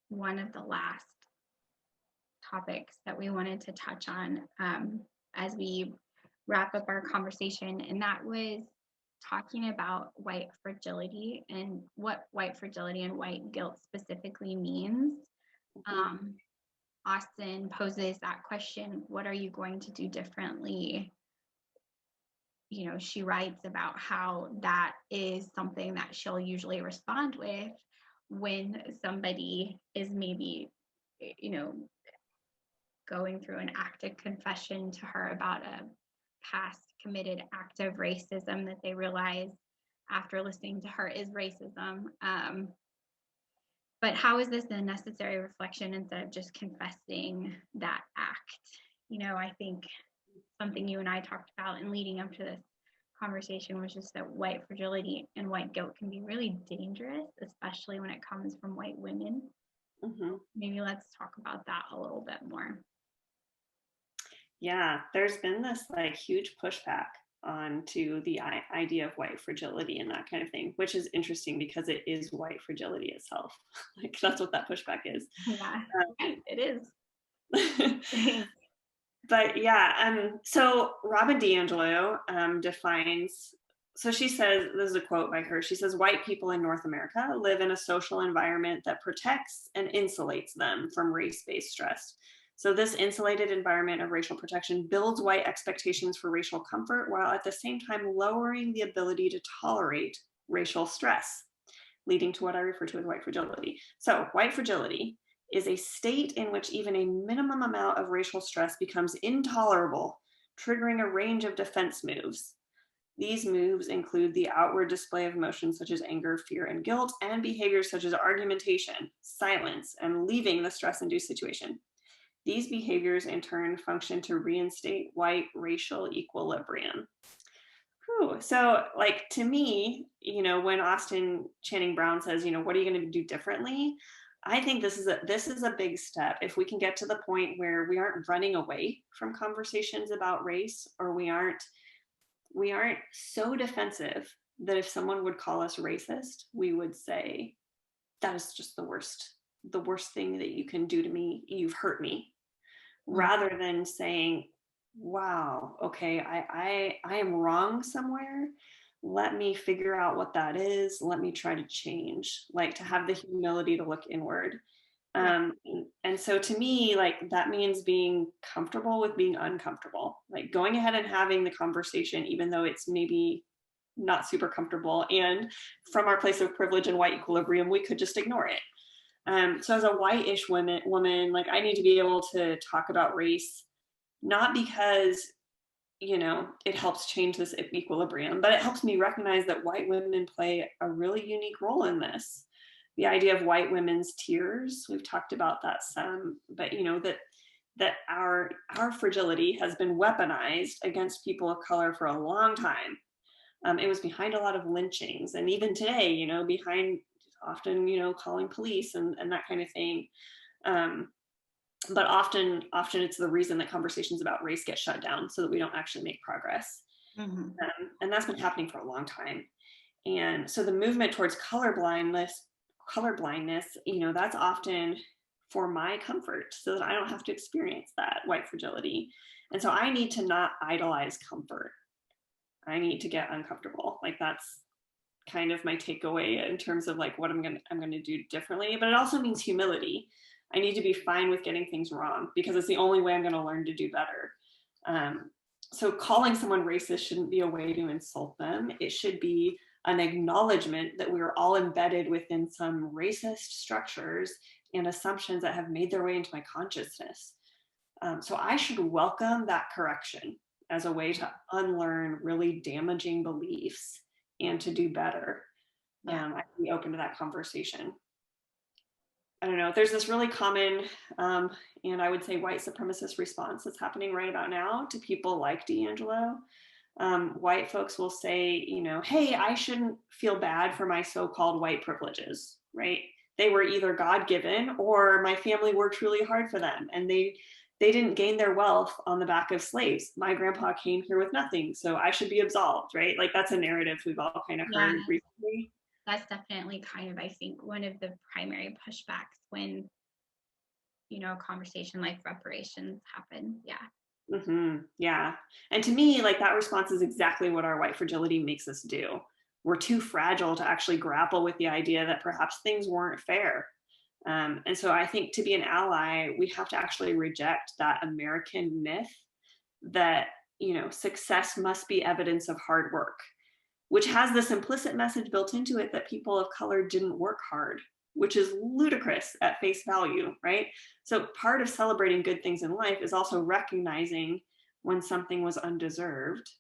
one of the last topics that we wanted to touch on as we wrap up our conversation, and that was talking about white fragility and what white fragility and white guilt specifically means. Austin poses that question, what are you going to do differently? She writes about how that is something that she'll usually respond with when somebody is maybe, going through an active confession to her about a past committed act of racism that they realize after listening to her is racism. But how is this a necessary reflection instead of just confessing that act? I think something you and I talked about in leading up to this conversation was just that white fragility and white guilt can be really dangerous, especially when it comes from white women. Mm-hmm. Maybe let's talk about that a little bit more. Yeah, there's been this like huge pushback onto the idea of white fragility and that kind of thing, which is interesting because it is white fragility itself. Like that's what that pushback is. Yeah, it is. But yeah, so Robin DiAngelo defines, so she says, this is a quote by her, she says, white people in North America live in a social environment that protects and insulates them from race-based stress. So this insulated environment of racial protection builds white expectations for racial comfort while at the same time lowering the ability to tolerate racial stress, leading to what I refer to as white fragility. So white fragility is a state in which even a minimum amount of racial stress becomes intolerable, triggering a range of defense moves. These moves include the outward display of emotions such as anger, fear, and guilt, and behaviors such as argumentation, silence, and leaving the stress-induced situation. These behaviors in turn function to reinstate white racial equilibrium. Whew. So like to me, when Austin Channing Brown says, what are you going to do differently? I think this is a big step. If we can get to the point where we aren't running away from conversations about race, or we aren't so defensive that if someone would call us racist, we would say, that is just the worst thing that you can do to me. You've hurt me. Rather than saying, wow, okay, I am wrong somewhere. Let me figure out what that is. Let me try to change, like to have the humility to look inward. And so to me, like that means being comfortable with being uncomfortable, like going ahead and having the conversation, even though it's maybe not super comfortable. And from our place of privilege and white equilibrium, we could just ignore it. So as a white-ish woman, like I need to be able to talk about race, not because it helps change this equilibrium, but it helps me recognize that white women play a really unique role in this. The idea of white women's tears, we've talked about that some, but that our fragility has been weaponized against people of color for a long time. It was behind a lot of lynchings, and even today, behind often, calling police and that kind of thing. But often it's the reason that conversations about race get shut down so that we don't actually make progress. Mm-hmm. And that's been happening for a long time. And so the movement towards colorblindness, that's often for my comfort so that I don't have to experience that white fragility. And so I need to not idolize comfort. I need to get uncomfortable. Like that's kind of my takeaway in terms of like what I'm gonna do differently. But it also means humility. I need to be fine with getting things wrong because it's the only way I'm going to learn to do better. So calling someone racist shouldn't be a way to insult them. It should be an acknowledgement that we are all embedded within some racist structures and assumptions that have made their way into my consciousness. So I should welcome that correction as a way to unlearn really damaging beliefs and to do better. I can be open to that conversation. I don't know, there's this really common, and I would say white supremacist response that's happening right about now to people like DiAngelo. White folks will say, hey, I shouldn't feel bad for my so-called white privileges, right? They were either God-given or my family worked really hard for them and they didn't gain their wealth on the back of slaves. My grandpa came here with nothing, so I should be absolved, right? Like that's a narrative we've all kind of heard recently. That's definitely kind of, I think, one of the primary pushbacks when, a conversation like reparations happen. Yeah. Mm-hmm. Yeah. And to me, like that response is exactly what our white fragility makes us do. We're too fragile to actually grapple with the idea that perhaps things weren't fair. And so I think to be an ally, we have to actually reject that American myth that, success must be evidence of hard work, which has this implicit message built into it that people of color didn't work hard. which is ludicrous at face value, right? So part of celebrating good things in life is also recognizing when something was undeserved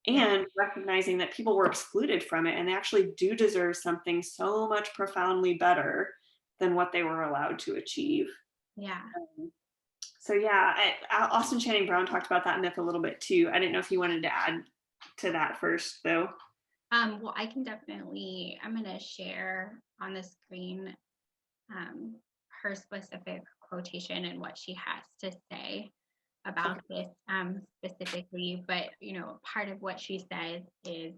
Yeah. and recognizing that people were excluded from it and they actually do deserve something so much profoundly better than what they were allowed to achieve. Yeah. So yeah, Austin Channing Brown talked about that myth a little bit too. I didn't know if you wanted to add to that first though. Well, I can definitely, I'm going to share on the screen um, her specific quotation and what she has to say about this specifically. But, part of what she says is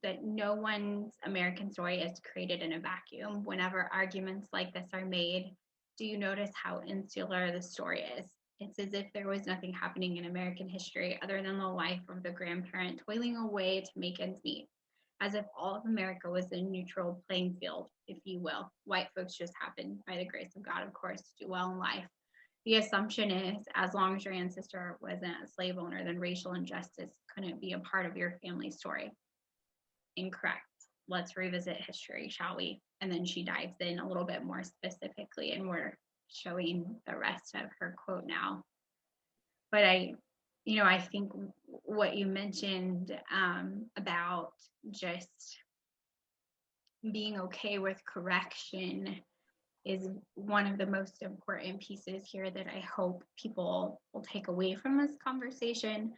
that no one's American story is created in a vacuum. Whenever arguments like this are made, do you notice how insular the story is? It's as if there was nothing happening in American history other than the life of the grandparent toiling away to make ends meet, as if all of America was a neutral playing field, if you will. White folks just happened, by the grace of God, of course, to do well in life. The assumption is, as long as your ancestor wasn't a slave owner, then racial injustice couldn't be a part of your family story. Incorrect. Let's revisit history, shall we? And then she dives in a little bit more specifically, and we're showing the rest of her quote now. But I think what you mentioned about just being okay with correction is one of the most important pieces here that I hope people will take away from this conversation.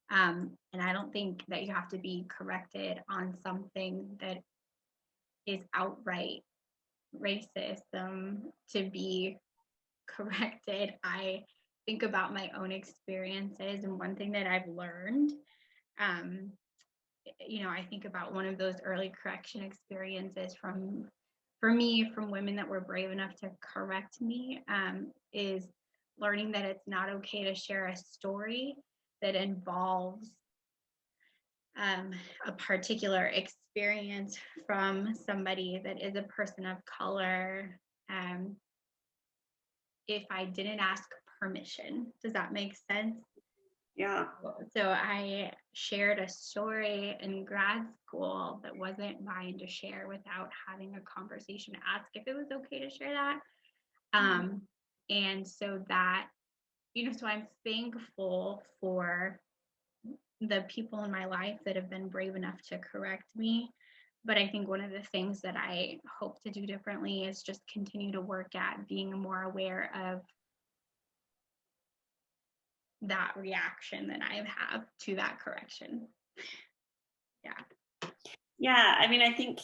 And I don't think that you have to be corrected on something that is outright racism to be corrected. I think about my own experiences, and one thing that I've learned, um, I think about one of those early correction experiences for me, from women that were brave enough to correct me, is learning that it's not okay to share a story that involves a particular experience from somebody that is a person of color, if I didn't ask permission. Does that make sense? Yeah. So I shared a story in grad school that wasn't mine to share without having a conversation to ask if it was okay to share that. And so that, so I'm thankful for the people in my life that have been brave enough to correct me. But I think one of the things that I hope to do differently is just continue to work at being more aware of that reaction that I have to that correction. Yeah. Yeah. I mean, I think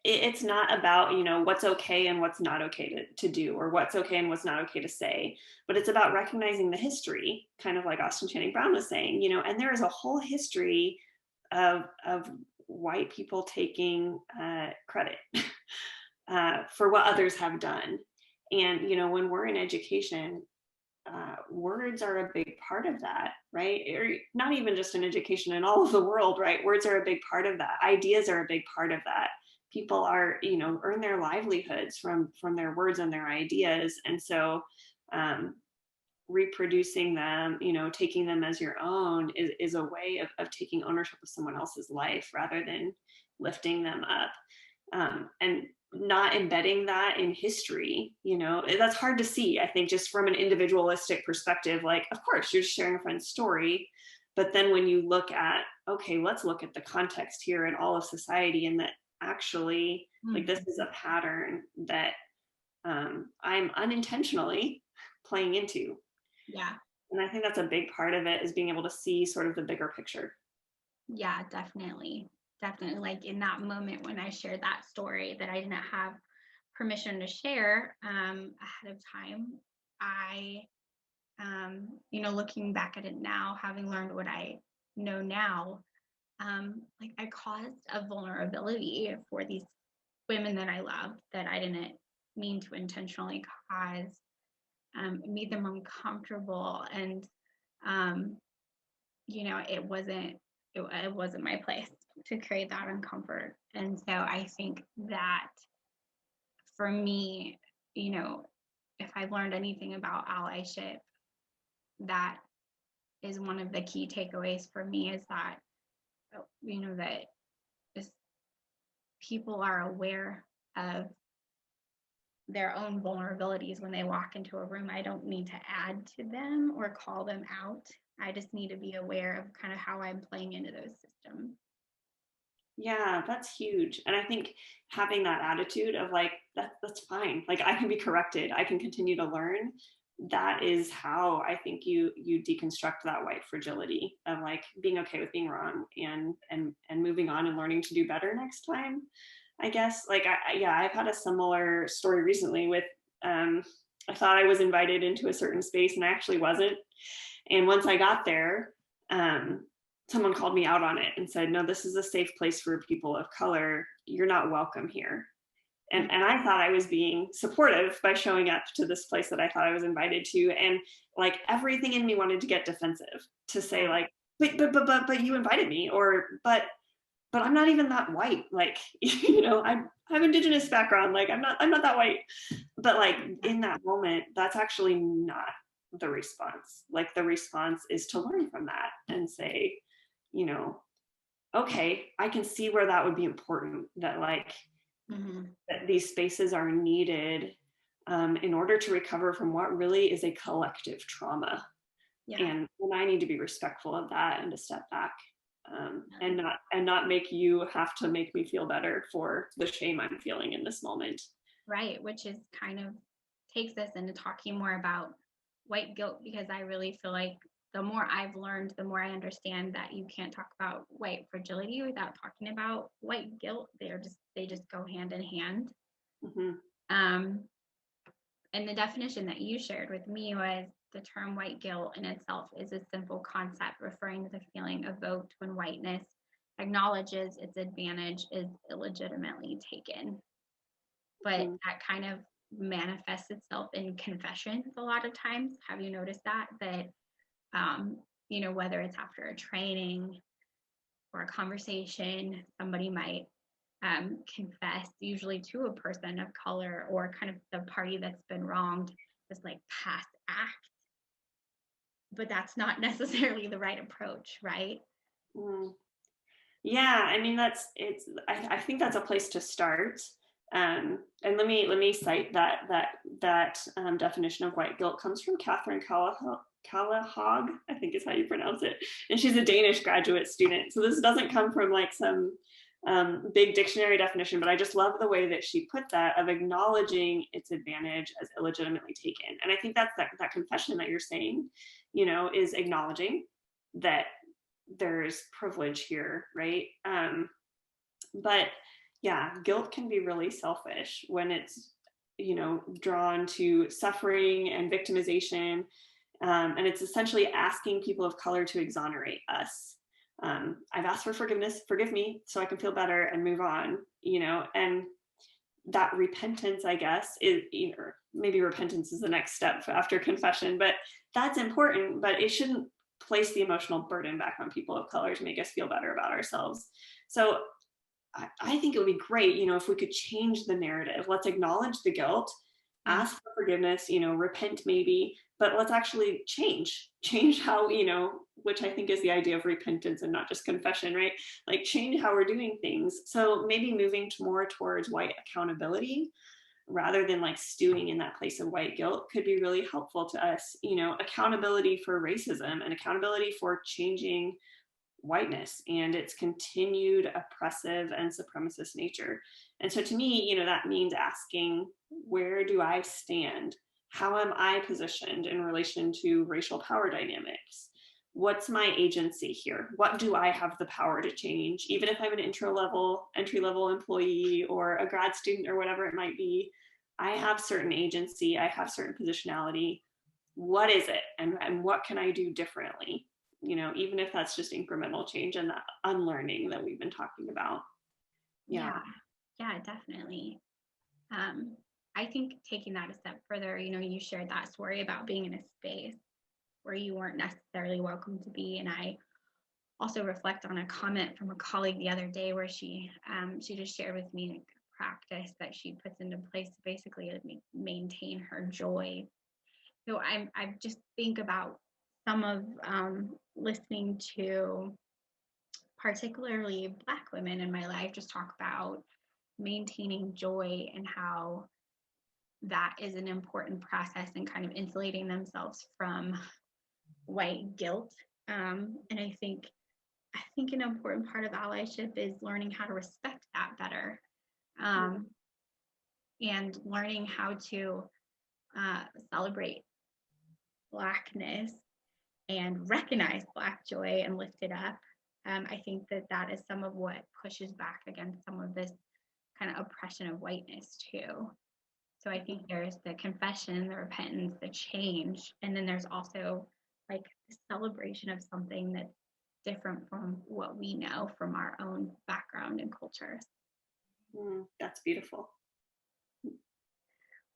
it's not about, what's okay and what's not okay to do, or what's okay and what's not okay to say, but it's about recognizing the history, kind of like Austin Channing Brown was saying, and there is a whole history of white people taking credit for what others have done. And, when we're in education, words are a big part of that, right? Or not even just in education, in all of the world, right? Words are a big part of that. Ideas are a big part of that. People are, earn their livelihoods from their words and their ideas. And so reproducing them, taking them as your own is a way of taking ownership of someone else's life rather than lifting them up. And not embedding that in history, that's hard to see, I think, just from an individualistic perspective. Like, of course, you're sharing a friend's story, but then when you look at, okay, let's look at the context here and all of society, and that actually, like, this is a pattern that I'm unintentionally playing into. Yeah. And I think that's a big part of it, is being able to see sort of the bigger picture. Yeah, definitely. Definitely. Like in that moment when I shared that story that I didn't have permission to share ahead of time, I, looking back at it now, having learned what I know now, like I caused a vulnerability for these women that I loved that I didn't mean to intentionally cause, made them uncomfortable. And, it wasn't my place to create that uncomfort. And so I think that for me, if I learned anything about allyship, that is one of the key takeaways for me, is that, that people are aware of their own vulnerabilities when they walk into a room. I don't need to add to them or call them out. I just need to be aware of kind of how I'm playing into those systems. Yeah, that's huge. And I think having that attitude of like, that's fine. Like I can be corrected. I can continue to learn. That is how I think you deconstruct that white fragility of like being okay with being wrong and moving on and learning to do better next time. I guess like yeah, I've had a similar story recently with I thought I was invited into a certain space and I actually wasn't. And once I got there, someone called me out on it and said, no, this is a safe place for people of color. You're not welcome here. And I thought I was being supportive by showing up to this place that I thought I was invited to. And like everything in me wanted to get defensive to say like, but you invited me, or but I'm not even that white. Like, you know, I have indigenous background. Like I'm not that white. But like in that moment, that's actually not the response. Like the response is to learn from that and say, you know, okay, I can see where that would be important, that like that these spaces are needed in order to recover from what really is a collective trauma. Yeah. And I need to be respectful of that and to step back and not make you have to make me feel better for the shame I'm feeling in this moment. Right, which is kind of takes us into talking more about white guilt, because I really feel like the more I've learned, the more I understand that you can't talk about white fragility without talking about white guilt. They just go hand in hand. And the definition that you shared with me was the term white guilt in itself is a simple concept referring to the feeling evoked when whiteness acknowledges its advantage is illegitimately taken. But that kind of manifests itself in confessions a lot of times. Have you noticed that you know, whether it's after a training or a conversation, somebody might confess, usually to a person of color or kind of the party that's been wronged, this like past act, but that's not necessarily the right approach, right? Yeah, I mean I think that's a place to start. And let me cite that definition of white guilt comes from Catherine Callahog, I think is how you pronounce it, and she's a Danish graduate student. So this doesn't come from like some big dictionary definition, but I just love the way that she put that of acknowledging its advantage as illegitimately taken. And I think that's that confession that you're saying, you know, is acknowledging that there's privilege here, right? But yeah, guilt can be really selfish when it's, you know, drawn to suffering and victimization. And it's essentially asking people of color to exonerate us. I've asked for forgiveness, forgive me so I can feel better and move on, you know, and that repentance, I guess, is, you know, maybe repentance is the next step after confession, but that's important, but it shouldn't place the emotional burden back on people of color to make us feel better about ourselves. So I think it would be great, you know, if we could change the narrative. Let's acknowledge the guilt, ask for forgiveness, you know, repent maybe, but let's actually change how, you know, which I think is the idea of repentance and not just confession, right? Like change how we're doing things. So maybe moving more towards white accountability rather than like stewing in that place of white guilt could be really helpful to us. You know, accountability for racism and accountability for changing whiteness and its continued oppressive and supremacist nature. And so to me, you know, that means asking, where do I stand? How am I positioned in relation to racial power dynamics? What's my agency here? What do I have the power to change? Even if I'm an entry level employee or a grad student or whatever it might be, I have certain agency, I have certain positionality. What is it? And what can I do differently? You know, even if that's just incremental change and that unlearning that we've been talking about. Yeah, definitely. I think taking that a step further, you know, you shared that story about being in a space where you weren't necessarily welcome to be. And I also reflect on a comment from a colleague the other day where she just shared with me a practice that she puts into place to basically maintain her joy. So I just think about some of listening to particularly Black women in my life just talk about maintaining joy and how that is an important process in kind of insulating themselves from white guilt. And I think an important part of allyship is learning how to respect that better, and learning how to celebrate Blackness and recognize Black joy and lift it up. I think that is some of what pushes back against some of this kind of oppression of whiteness too. So I think there's the confession, the repentance, the change, and then there's also like the celebration of something that's different from what we know from our own background and cultures. That's beautiful.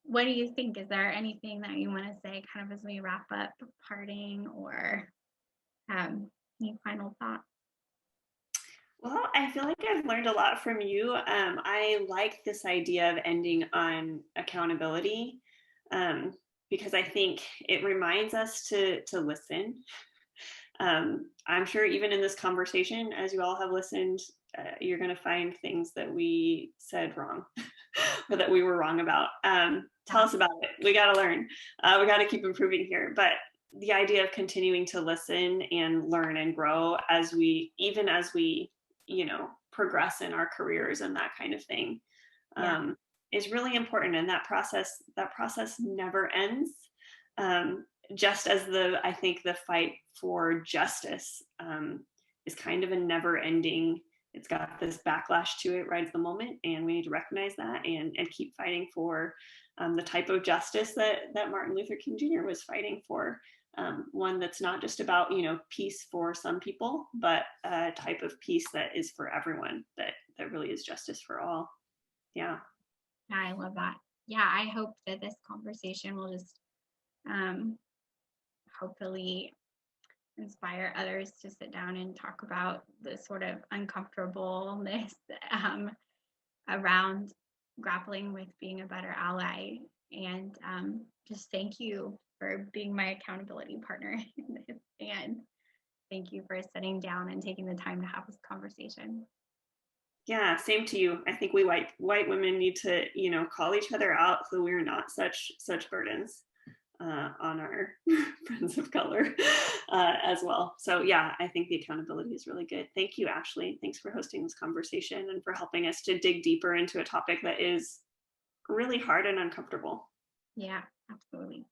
What do you think? Is there anything that you want to say kind of as we wrap up, parting, or any final thoughts? Well, I feel like I've learned a lot from you. I like this idea of ending on accountability, because I think it reminds us to listen. I'm sure even in this conversation, as you all have listened, you're going to find things that we said wrong or that we were wrong about. Tell us about it. We got to learn. We got to keep improving here. But the idea of continuing to listen and learn and grow as we progress in our careers and that kind of thing, is really important. And that process never ends. Just as I think the fight for justice is kind of a never ending, it's got this backlash to it right at the moment. And we need to recognize that and keep fighting for the type of justice that Martin Luther King Jr. was fighting for. One that's not just about, peace for some people, but a type of peace that is for everyone, that really is justice for all. Yeah. I love that. Yeah, I hope that this conversation will just hopefully inspire others to sit down and talk about the sort of uncomfortableness around grappling with being a better ally. And just thank you for being my accountability partner in this, and thank you for sitting down and taking the time to have this conversation. Yeah, same to you. I think we white women need to, call each other out so we're not such burdens on our friends of color as well. So yeah, I think the accountability is really good. Thank you, Ashley. Thanks for hosting this conversation and for helping us to dig deeper into a topic that is really hard and uncomfortable. Yeah, absolutely.